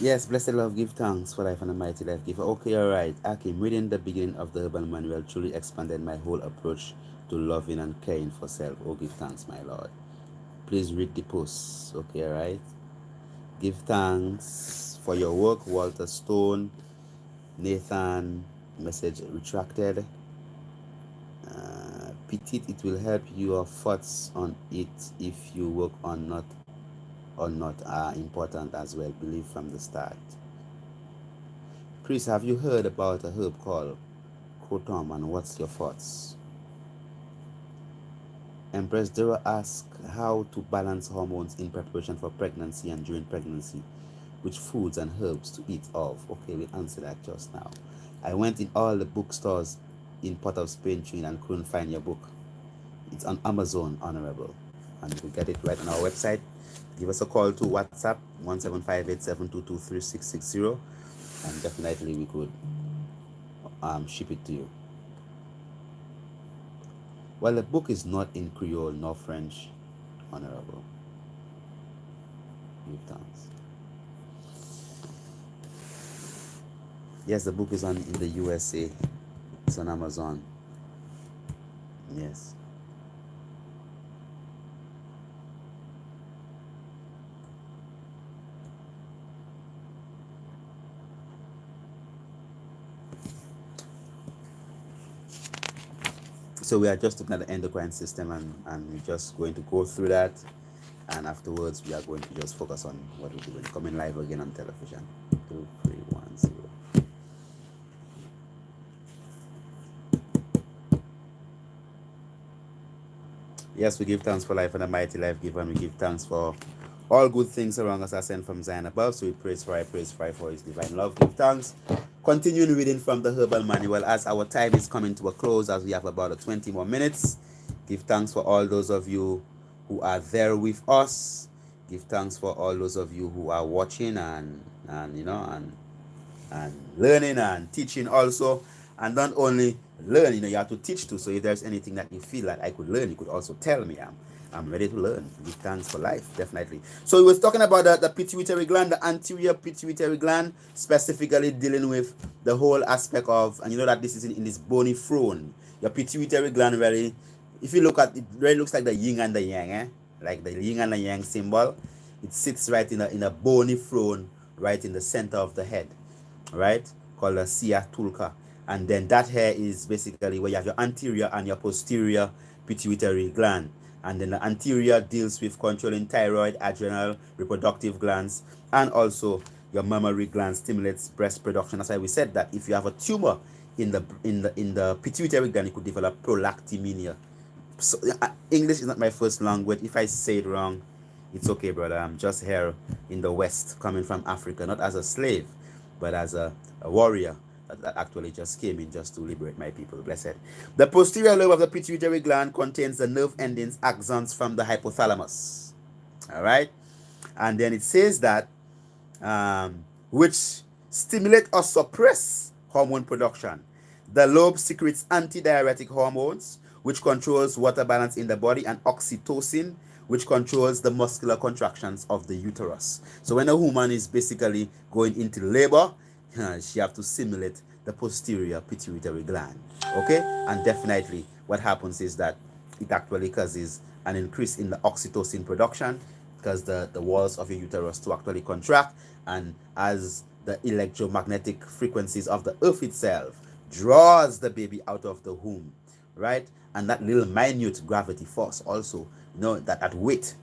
Yes, blessed love, give thanks for life and a mighty life giver. Okay, all right. Akim, reading the beginning of the Urban Manual truly expanded my whole approach to loving and caring for self. Oh, give thanks, my Lord. Please read the post. Okay, all right. Give thanks for your work, Walter Stone, Nathan, message retracted. Petit, it will help your thoughts on it if you work on not or not are important as well. Believe from the start. Chris, have you heard about a herb called Croton and what's your thoughts? Empress Dura asks how to balance hormones in preparation for pregnancy and during pregnancy, which foods and herbs to eat of. Okay, we answered that just now. I went in all the bookstores in Port of Spain, Trinidad, and couldn't find your book. It's on Amazon, Honorable, and you can get it right on our website. Give us a call to WhatsApp 1758-722-3660, and definitely we could ship it to you. Well, the book is not in Creole nor French, Honorable. Give thanks. Yes, the book is in the USA. It's on Amazon. Yes. So we are just looking at the endocrine system, and we're just going to go through that, and afterwards we are going to just focus on what we're doing. Coming live again on television. 2310. Yes, we give thanks for life and a mighty life given. We give thanks for all good things around us are sent from Zion above. So we praise for his divine love. Give thanks. Continuing reading from the Herbal Manual as our time is coming to a close, as we have about 20 more minutes. Give thanks for all those of you who are there with us. Give thanks for all those of you who are watching and learning and teaching also. And not only learn, you have to teach too. So if there's anything that you feel like I could learn, you could also tell me. I'm ready to learn. Give thanks for life, definitely. So we was talking about the pituitary gland, the anterior pituitary gland, specifically dealing with the whole aspect of, and you know that this is in this bony throne. Your pituitary gland really, if you look at it, really looks like the yin and the yang, like the yin and the yang symbol. It sits right in a bony throne, right in the center of the head, right? Called a Sia Tulka. And then that here is basically where you have your anterior and your posterior pituitary gland. And then the anterior deals with controlling thyroid, adrenal, reproductive glands, and also your mammary gland stimulates breast production. That's why we said that if you have a tumor in the pituitary gland, you could develop prolactinemia. So, English is not my first language. If I say it wrong, it's okay, brother. I'm just here in the West, coming from Africa, not as a slave, but as a warrior that actually just came in just to liberate my people. Blessed. The posterior lobe of the pituitary gland contains the nerve endings, axons from the hypothalamus. All right. And then it says that which stimulate or suppress hormone production. The lobe secretes antidiuretic hormones, which controls water balance in the body, and oxytocin, which controls the muscular contractions of the uterus. So when a woman is basically going into labor, she have to stimulate the posterior pituitary gland. Okay? And definitely what happens is that it actually causes an increase in the oxytocin production, because the walls of your uterus to actually contract, and as the electromagnetic frequencies of the earth itself draws the baby out of the womb, right? And that little minute gravity force also, that weight,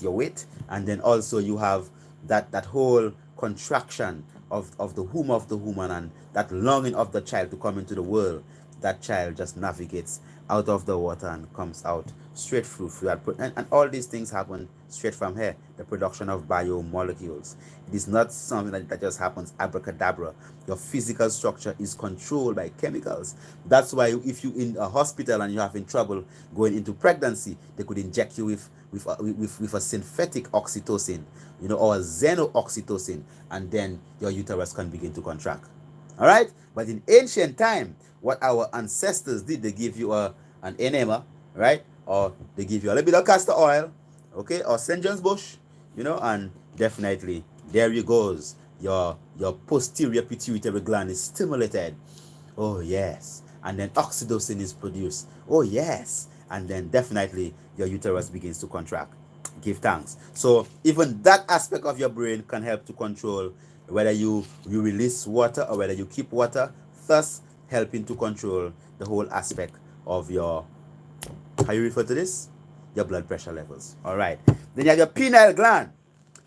your weight, and then also you have that whole contraction of the womb of the woman, and that longing of the child to come into the world. That child just navigates out of the water and comes out straight through that. And all these things happen straight from here, the production of biomolecules. It is not something that just happens abracadabra. Your physical structure is controlled by chemicals. That's why if you in a hospital and you're having trouble going into pregnancy, they could inject you with a synthetic oxytocin, or a xenooxytocin, and then your uterus can begin to contract. All right? But in ancient time, what our ancestors did, they give you an enema, right? Or they give you a little bit of castor oil, okay, or St. John's bush, and definitely there you goes. your posterior pituitary gland is stimulated. Oh yes. And then oxytocin is produced. Oh yes. And then definitely your uterus begins to contract. Give thanks. So even that aspect of your brain can help to control whether you release water or whether you keep water, thus helping to control the whole aspect of your, how you refer to this? Your blood pressure levels. All right. Then you have your pineal gland.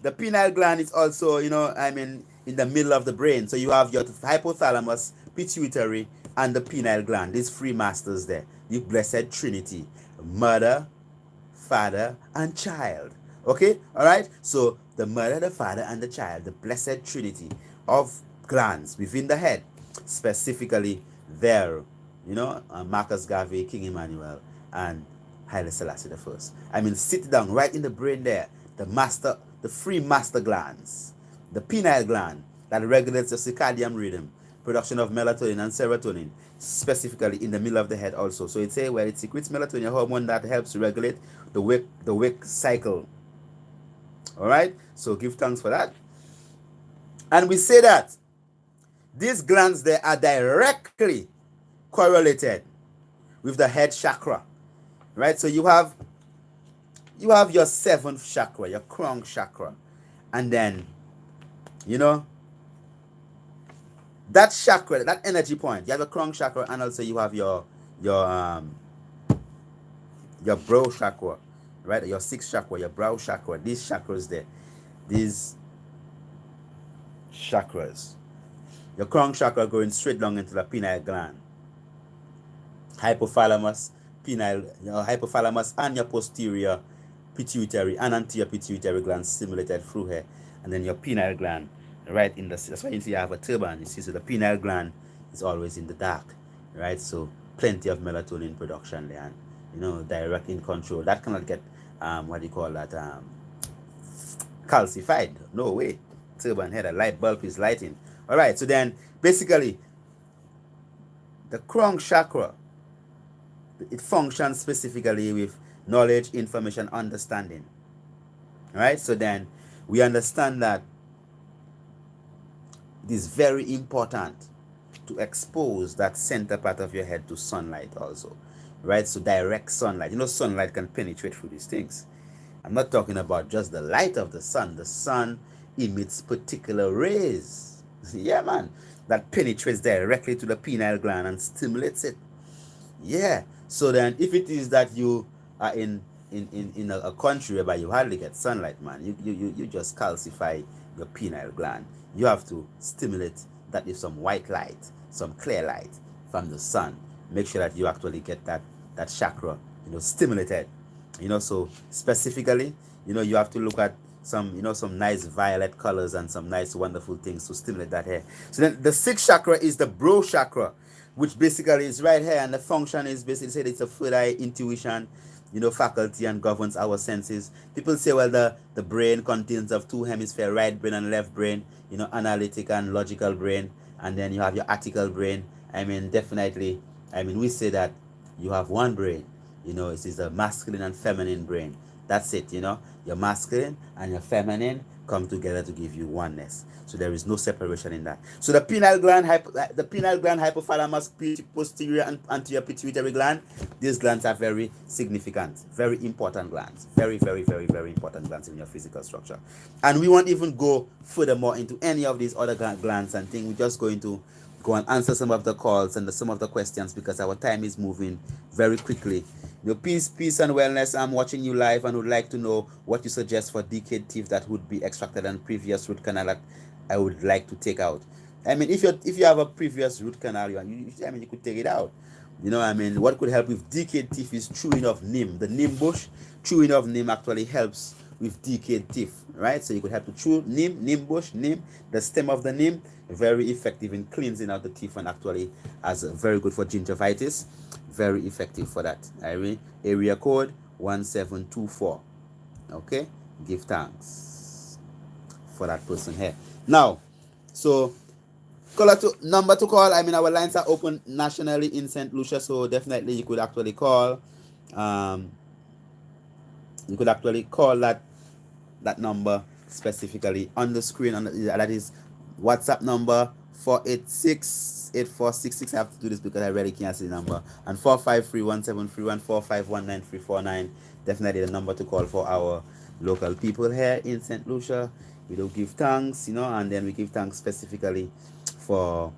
The pineal gland is also, in the middle of the brain. So you have your hypothalamus, pituitary, and the pineal gland. These three masters there. The blessed trinity. Mother, father, and child. Okay? All right? So the mother, the father, and the child. The blessed trinity of glands within the head. Specifically there. Marcus Garvey, King Emmanuel, and Haile Selassie the First. Sit down right in the brain there. The three master glands. The pineal gland that regulates the circadian rhythm, production of melatonin and serotonin, specifically in the middle of the head also. So it secretes melatonin, a hormone that helps to regulate the wake cycle. All right? So give thanks for that. And we say that these glands there are directly correlated with the head chakra. Right? So you have your seventh chakra, your crown chakra. And then, that chakra, that energy point, you have a crown chakra, and also you have your brow chakra, right? Your sixth chakra, your brow chakra. These chakras there, these chakras. Your crown chakra going straight down into the pineal gland, hypothalamus, hypothalamus, and your posterior pituitary and anterior pituitary gland stimulated through here, and then your pineal gland right in the, that's why you see I have a turban. You see, so the pineal gland is always in the dark, right? So plenty of melatonin production there, and direct in control. That cannot get what do you call that, calcified. No way. Turban head, a light bulb is lighting. All right, so then basically the crown chakra, it functions specifically with knowledge, information, understanding. All right, so then we understand that it is very important to expose that center part of your head to sunlight also, right? So direct sunlight. Sunlight can penetrate through these things. I'm not talking about just the light of the sun. The sun emits particular rays. Yeah, man. That penetrates directly to the pineal gland and stimulates it. Yeah. So then if it is that you are in a country whereby you hardly get sunlight, man, you just calcify your pineal gland. You have to stimulate that with some white light, some clear light from the sun. Make sure that you actually get that chakra, stimulated. So specifically, you have to look at some, some nice violet colors and some nice wonderful things to stimulate that hair. So then the sixth chakra is the brow chakra, which basically is right here, and the function is basically said it's a third eye intuition, faculty, and governs our senses. People say, well, the brain contains of two hemispheres, right brain and left brain, analytic and logical brain, and then you have your article brain. Definitely, we say that you have one brain, it is a masculine and feminine brain. That's it, your masculine and your feminine come together to give you oneness. So there is no separation in that. So the pineal gland, hypothalamus, posterior, and anterior pituitary gland, these glands are very significant, very important glands, very, very, very, very important glands in your physical structure. And we won't even go furthermore into any of these other glands and things. We're just going to go and answer some of the calls and some of the questions because our time is moving very quickly. Peace and wellness. I'm watching you live and would like to know what you suggest for decayed teeth that would be extracted and previous root canal that I would like to take out. If you have a previous root canal, you could take it out. What could help with decayed teeth is chewing of neem. The neem bush, chewing of neem actually helps with decayed teeth, right? So you could have to chew neem bush, the stem of the neem, very effective in cleansing out the teeth and actually as very good for gingivitis, very effective for that. Area code 1724. Okay, give thanks for that person here. Now, so number to call. Our lines are open nationally in St. Lucia, so definitely you could actually call. You could actually call that number specifically on the screen. That is WhatsApp number 486-8466. I have to do this because I really can't see the number. And 453-1731, 4519349. Definitely the number to call for our local people here in St. Lucia. We do give thanks, and then we give thanks specifically for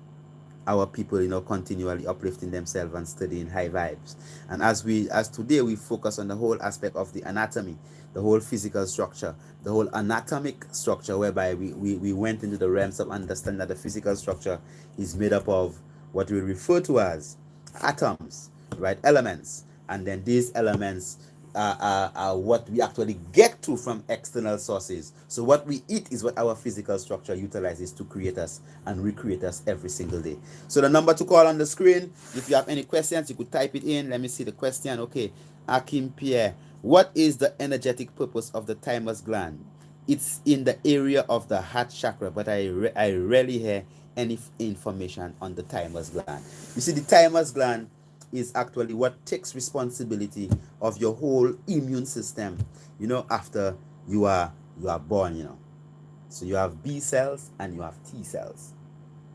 our people, continually uplifting themselves and studying high vibes. And as today we focus on the whole aspect of the anatomy, the whole physical structure, the whole anatomic structure, whereby we went into the realms of understanding that the physical structure is made up of what we refer to as atoms, right? Elements. And then these elements are what we actually get to from external sources. So what we eat is what our physical structure utilizes to create us and recreate us every single day. So the number to call on the screen, if you have any questions, you could type it in. Let me see the question. Okay, Akim Pierre, what is the energetic purpose of the thymus gland? It's in the area of the heart chakra, but I rarely hear any information on the thymus gland. You see, the thymus gland is actually what takes responsibility of your whole immune system, after you are born. So you have B cells and you have T cells,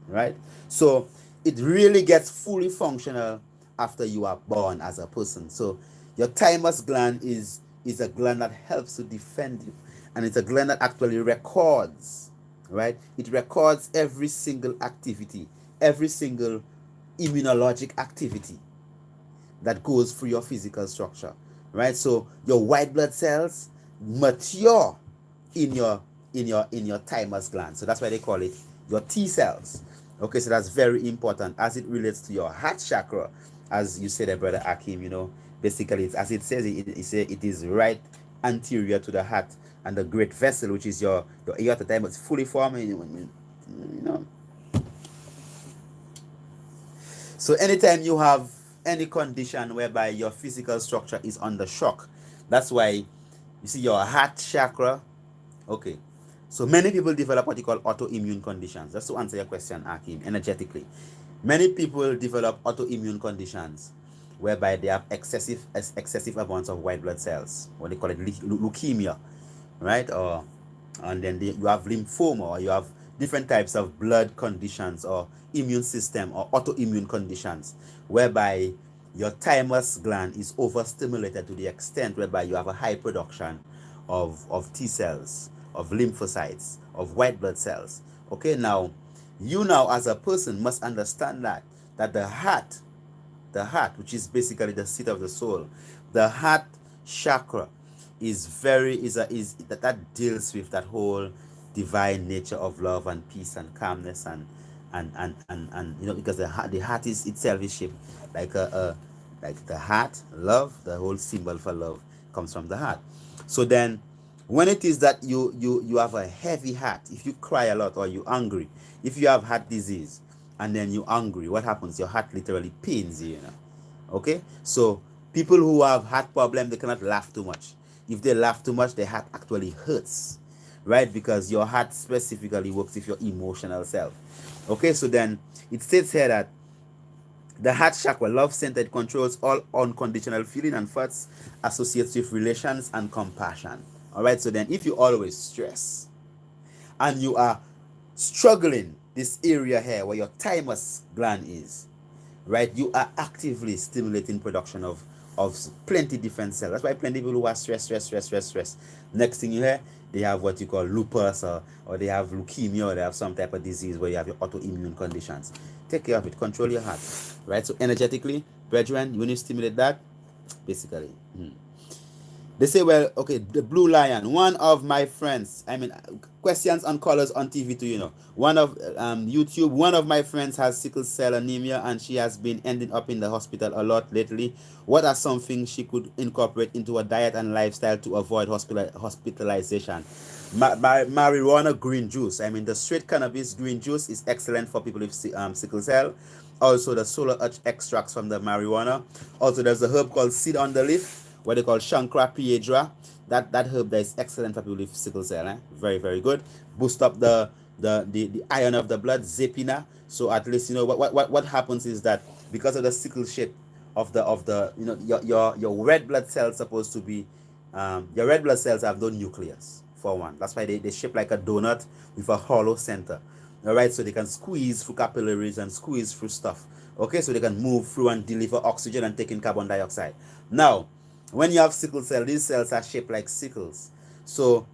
right? So it really gets fully functional after you are born as a person. So your thymus gland is a gland that helps to defend you, and it's a gland that actually records, right? It records every single activity, every single immunologic activity that goes through your physical structure, right? So your white blood cells mature in your thymus gland. So that's why they call it your T cells. Okay, so that's very important as it relates to your heart chakra, as you said, brother Akim. Basically, it's, as it says, it is right anterior to the heart, and the great vessel, which is your aorta thymus, fully forming. So anytime you have any condition whereby your physical structure is under shock, that's why you see your heart chakra. Okay, so many people develop what you call autoimmune conditions. Just to answer your question, Akim, energetically, many people develop autoimmune conditions whereby they have excessive amounts of white blood cells, what they call it leukemia, right? And then you have lymphoma, or you have different types of blood conditions or immune system or autoimmune conditions whereby your thymus gland is overstimulated to the extent whereby you have a high production of T cells, of lymphocytes, of white blood cells. Okay, now you as a person must understand that the heart, which is basically the seat of the soul, the heart chakra is that deals with that whole divine nature of love and peace and calmness and because the heart is itself is shaped like like the heart, love, the whole symbol for love comes from the heart. So then when it is that you have a heavy heart, if you cry a lot or you're angry, if you have heart disease and then you're angry, what happens? Your heart literally pains you, Okay, so people who have heart problem, they cannot laugh too much. If they laugh too much, their heart actually hurts, right? Because your heart specifically works with your emotional self. Okay, so then it states here that the heart chakra, love centered, controls all unconditional feeling and thoughts associated with relations and compassion. All right, so then if you always stress and you are struggling this area here where your thymus gland is, right, you are actively stimulating production of plenty different cells. That's why plenty people who are stress. Next thing you hear, they have what you call lupus or they have leukemia, or they have some type of disease where you have your autoimmune conditions. Take care of it. Control your heart, right? So energetically, brethren, when you stimulate that, basically. They say, well, okay, the Blue Lion, one of my friends, questions on callers on TV too, one of YouTube, one of my friends has sickle cell anemia and she has been ending up in the hospital a lot lately. What are some things she could incorporate into a diet and lifestyle to avoid hospitalization? Marijuana green juice. The straight cannabis green juice is excellent for people with sickle cell. Also, the solar extracts from the marijuana. Also, there's a herb called seed on the leaf, what they call Chancra piedra. That herb that is excellent for people with sickle cell. Very, very good. Boost up the iron of the blood, Zepina. So at least what happens is that because of the sickle shape of the your red blood cells supposed to be your red blood cells have no nucleus for one. That's why they shape like a donut with a hollow center. All right, so they can squeeze through capillaries and squeeze through stuff. Okay, so they can move through and deliver oxygen and take in carbon dioxide. Now, when you have sickle cell, these cells are shaped like sickles. So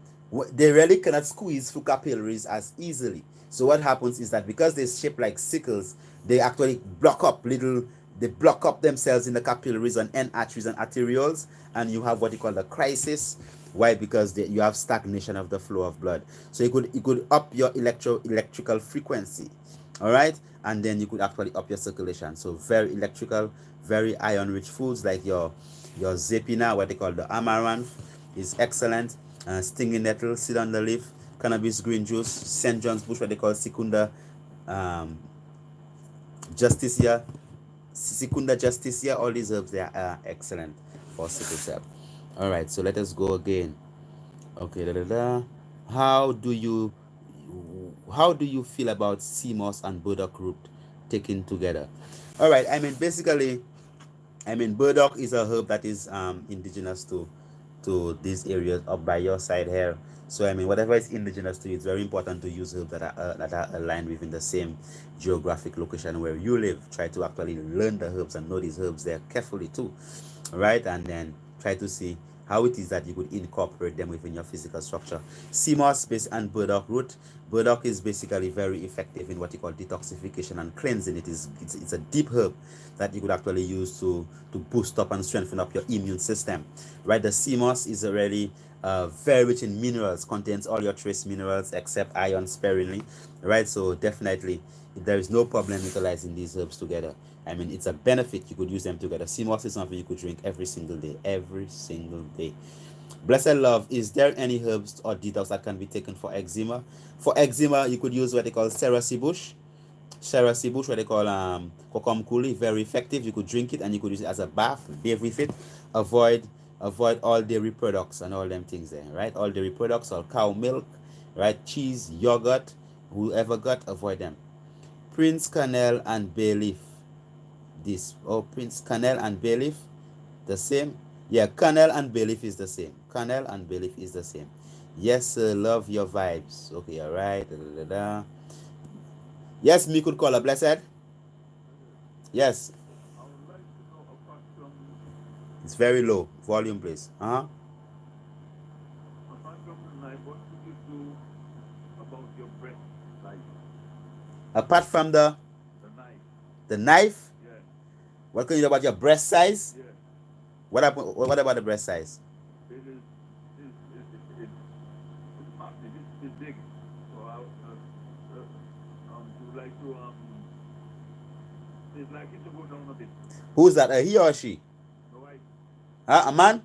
they really cannot squeeze through capillaries as easily. So what happens is that because they're shaped like sickles, they actually they block up themselves in the capillaries and end arteries and arterioles, and you have what you call the crisis. Why? Because you have stagnation of the flow of blood. So you could up your electrical frequency, all right, and then you could actually up your circulation. So very electrical, very iron-rich foods like your Zepina, what they call the amaranth, is excellent. Stinging nettle, seed on the leaf, cannabis green juice, St. John's bush, what they call justicia, Secunda justicia. All these herbs, they are excellent for sickle cell. All right, so let us go again. Okay, how do you feel about sea moss and burdock root taken together? All right, basically, burdock is a herb that is indigenous to these areas up by your side here. So whatever is indigenous to you, it's very important to use herbs that are aligned within the same geographic location where you live. Try to actually learn the herbs and know these herbs there carefully too, right? And then try to see how it is that you could incorporate them within your physical structure. Sea moss and burdock root. Burdock is basically very effective in what you call detoxification and cleansing. It's a deep herb that you could actually use to boost up and strengthen up your immune system, right? The sea moss is already very rich in minerals, contains all your trace minerals except iron sparingly, right? So definitely there is no problem utilizing these herbs together. It's a benefit. You could use them together. Sea moss is something you could drink every single day. Blessed love, is there any herbs or detox that can be taken for eczema? For eczema, you could use what they call Serasi bush. Serasi bush, what they call kokom kuli, very effective. You could drink it and you could use it as a bath, bathe with it. Avoid all dairy products and all them things there, right? All dairy products, all cow milk, right? Cheese, yogurt, whoever got, avoid them. Prince Cannel and bay leaf. Prince Cannel and bay leaf, the same. Yeah, Cannel and bay leaf is the same. Cannel and bay leaf is the same. Yes, sir, love your vibes. Okay, all right. Yes, me could call a blessed. Yes. I would like to know, apart from It's very low volume, please. apart from the knife, what would you do about your breast size? Apart from the The knife. knife, Yeah. what can you do about your breast size? Yeah. What about the breast size? It is massive. It's big. So I would like to it's like it to go down a bit. Who's that? He or she? The wife. A man?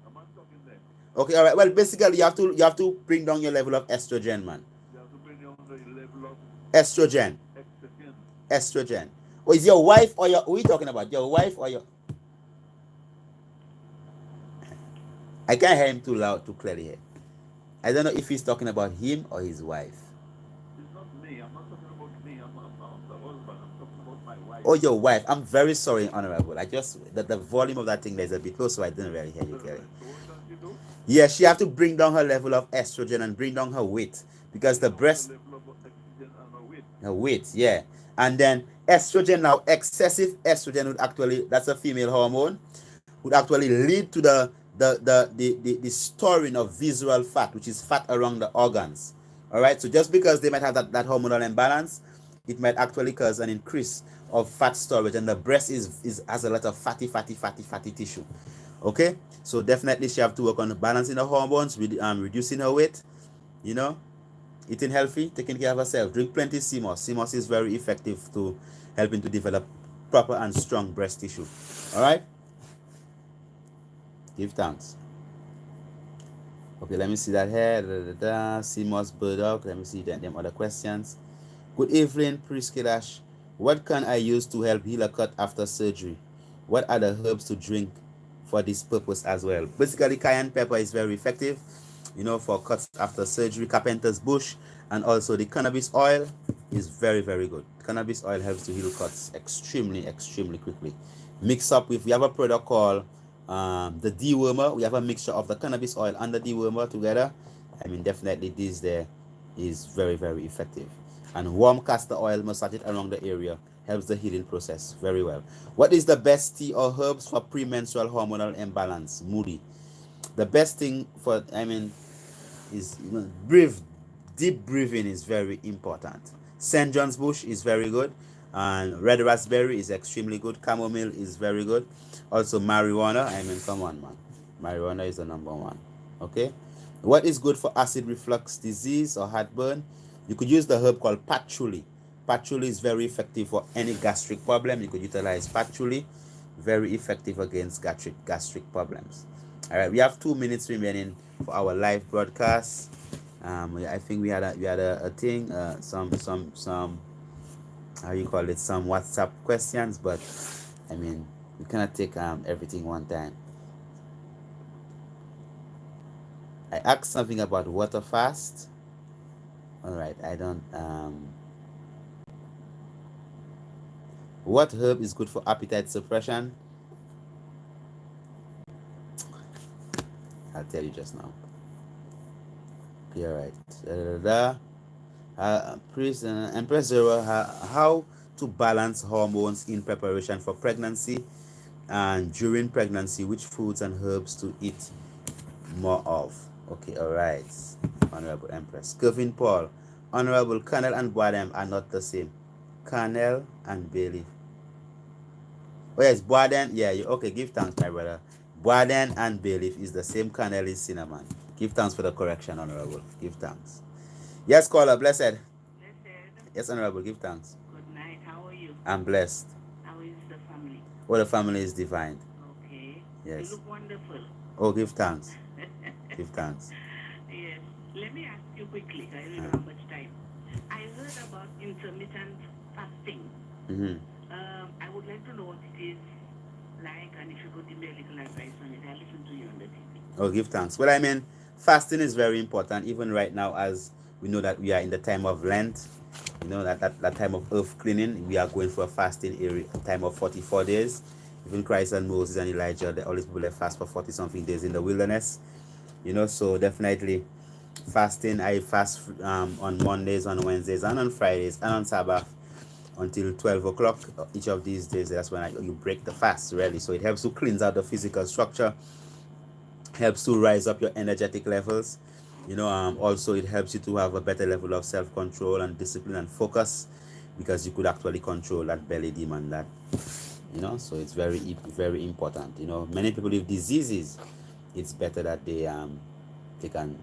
A man talking there. Okay, all right. Well, basically, you have to bring down your level of estrogen, man. You have to bring down the level of Estrogen. Estrogen. Or is your wife or who are you talking about? Your wife or your? I can't hear him too loud, too clearly here. I don't know if he's talking about him or his wife. It's not me. I'm not talking about me. I'm the husband. I'm talking about my wife. Oh, your wife. I'm very sorry, Honorable. I just the volume of that thing there is a bit low, so I didn't really hear you clearly. So what does she do? Yeah, she have to bring down her level of estrogen and bring down her weight because the breast, The level of oxygen and her weight. her weight, yeah. And then estrogen now, excessive estrogen would actually, that's a female hormone, would actually lead to the storing of visceral fat, which is fat around the organs. All right, so just because they might have that hormonal imbalance, it might actually cause an increase of fat storage, and the breast has a lot of fatty tissue. Okay, so definitely she have to work on balancing the hormones, reducing her weight, eating healthy, taking care of herself. Drink plenty sea moss. Sea moss is very effective to helping to develop proper and strong breast tissue. All right, give thanks. Okay, let me see that here. Sea moss, burdock. Let me see them other questions. Good evening, Priest Kadash. What can I use to help heal a cut after surgery? What are the herbs to drink for this purpose as well? Basically, cayenne pepper is very effective, for cuts after surgery. Carpenter's bush and also the cannabis oil is very, very good. Cannabis oil helps to heal cuts extremely quickly. Mix up with, we have a product called the dewormer. We have a mixture of the cannabis oil and the dewormer together. Definitely this there is very, very effective. And warm castor oil, massage it around the area, helps the healing process very well. What is the best tea or herbs for premenstrual hormonal imbalance? Moody. The best thing for, is, breathe. Deep breathing is very important. St. John's bush is very good, and red raspberry is extremely good. Chamomile is very good. Also marijuana. Come on, man. Marijuana is the number one. Okay. What is good for acid reflux disease or heartburn? You could use the herb called patchouli. Patchouli is very effective for any gastric problem. You could utilize patchouli. Very effective against gastric problems. All right, we have 2 minutes remaining for our live broadcast. I think we had a thing, some how you call it, some WhatsApp questions, but we cannot take everything one time. I asked something about water fast. All right, I don't. What herb is good for appetite suppression? I'll tell you just now. Okay, all right. Priest Empress Zero, how to balance hormones in preparation for pregnancy and during pregnancy, which foods and herbs to eat more of? Okay, all right. Honorable Empress. Kevin Paul, Honorable Cannel and Boadem are not the same. Cannel and bay leaf. Oh yes, Boaden. Yeah, okay. Give thanks, my brother. Boaden and bay leaf is the same. Cannel is cinnamon. Give thanks for the correction, Honorable. Give thanks. Yes, caller. Blessed. Blessed. Yes, Honorable. Give thanks. Good night. How are you? I'm blessed. How is the family? Oh, the family is divine. Okay. Yes. You look wonderful. Oh, give thanks. Give thanks. Yes. Let me ask you quickly. I don't know how much time. I heard about intermittent fasting. Mm-hmm. I would like to know what it is like, and if you could give me a little advice on it. I listen to you on the TV. Oh, give thanks. Well, fasting is very important, even right now, as we know that we are in the time of Lent. That time of earth cleaning. We are going for a fasting area, time of 44 days. Even Christ and Moses and Elijah, all these people, they fast for 40 something days in the wilderness. So definitely fasting. I fast on Mondays, on Wednesdays, and on Fridays, and on Sabbath until 12 o'clock each of these days. That's when you break the fast, really. So it helps to cleanse out the physical structure, helps to rise up your energetic levels. Also it helps you to have a better level of self-control and discipline and focus, because you could actually control that belly demon. So it's very, very important. Many people with diseases, it's better that they can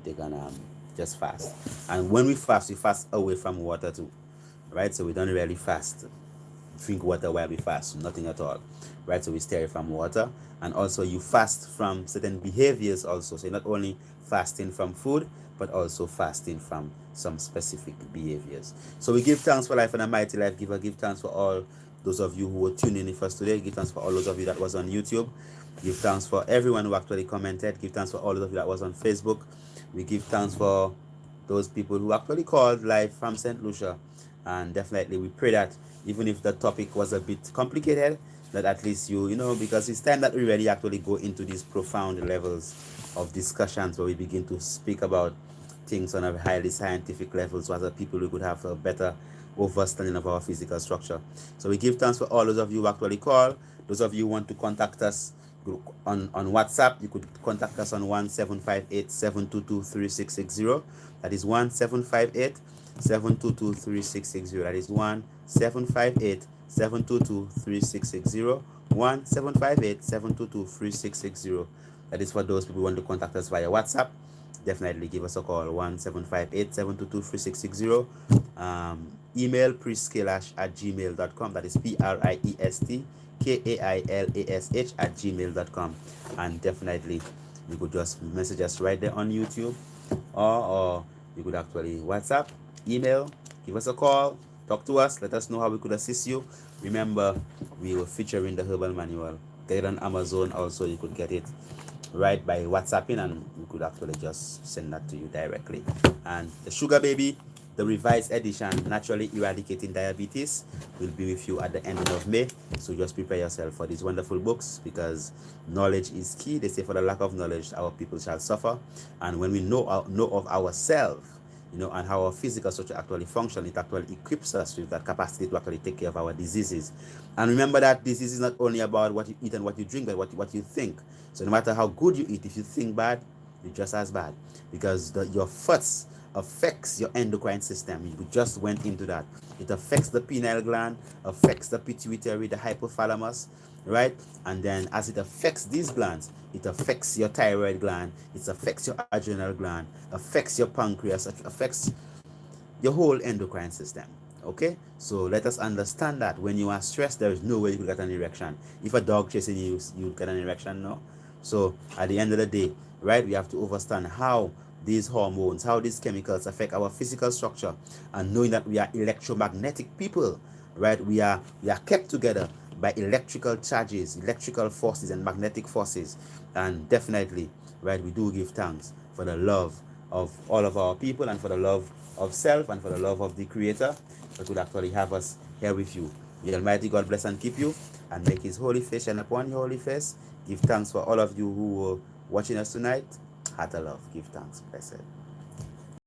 just fast. And when we fast away from water too, right? So we don't really fast drink water while we fast, nothing at all, right? So we stay away from water. And also you fast from certain behaviors also. So you're not only fasting from food, but also fasting from some specific behaviors. So we give thanks for life and a mighty life giver. Give thanks for all those of you who were tuning in for us today. Give thanks for all those of you that was on YouTube. Give thanks for everyone who actually commented. Give thanks for all those of you that was on Facebook. We give thanks for those people who actually called live from St. Lucia. And definitely we pray that even if the topic was a bit complicated, that at least because it's time that we really actually go into these profound levels of discussions where we begin to speak about things on a highly scientific level, so as a people we could have a better understanding of our physical structure. So we give thanks for all those of you who actually call. Those of you who want to contact us on WhatsApp, you could contact us on 1-758-722-3660. That is 1-758-722-3660. That is 1-758-722-3660. 1-758-722-3660. That is for those people who want to contact us via WhatsApp. Definitely give us a call, 1-758-722-3660. Email priestkailash@gmail.com. That is priestkailash@gmail.com. And definitely you could just message us right there on YouTube, or you could actually WhatsApp, email, give us a call, talk to us, let us know how we could assist you. Remember, we will feature in the herbal manual. Get it on Amazon also. You could get it right by WhatsApping, and we could actually just send that to you directly. And the Sugar Baby, the revised edition, Naturally Eradicating Diabetes, will be with you at the end of May. So just prepare yourself for these wonderful books, because knowledge is key. They say for the lack of knowledge, our people shall suffer. And when we know of ourselves, and how our physical structure actually functions. It actually equips us with that capacity to actually take care of our diseases. And remember that disease is not only about what you eat and what you drink, but what you think. So no matter how good you eat, if you think bad, you're just as bad, because your thoughts affects your endocrine system. We just went into that. It affects the pineal gland, affects the pituitary, the hypothalamus, right? And then as it affects these glands, it affects your thyroid gland, it affects your adrenal gland, affects your pancreas, it affects your whole endocrine system. Okay, so let us understand that when you are stressed, there is no way you could get an erection. If a dog chasing you, you get an erection. No. So at the end of the day, right, we have to understand how these hormones, how these chemicals affect our physical structure, and knowing that we are electromagnetic people, right? We are kept together by electrical charges, electrical forces, and magnetic forces. And definitely, right, we do give thanks for the love of all of our people, and for the love of self, and for the love of the Creator that would actually have us here with you. The Almighty God bless and keep you, and make His holy face shine upon your holy face. Give thanks for all of you who were watching us tonight. Heart of love. Give thanks. Blessed.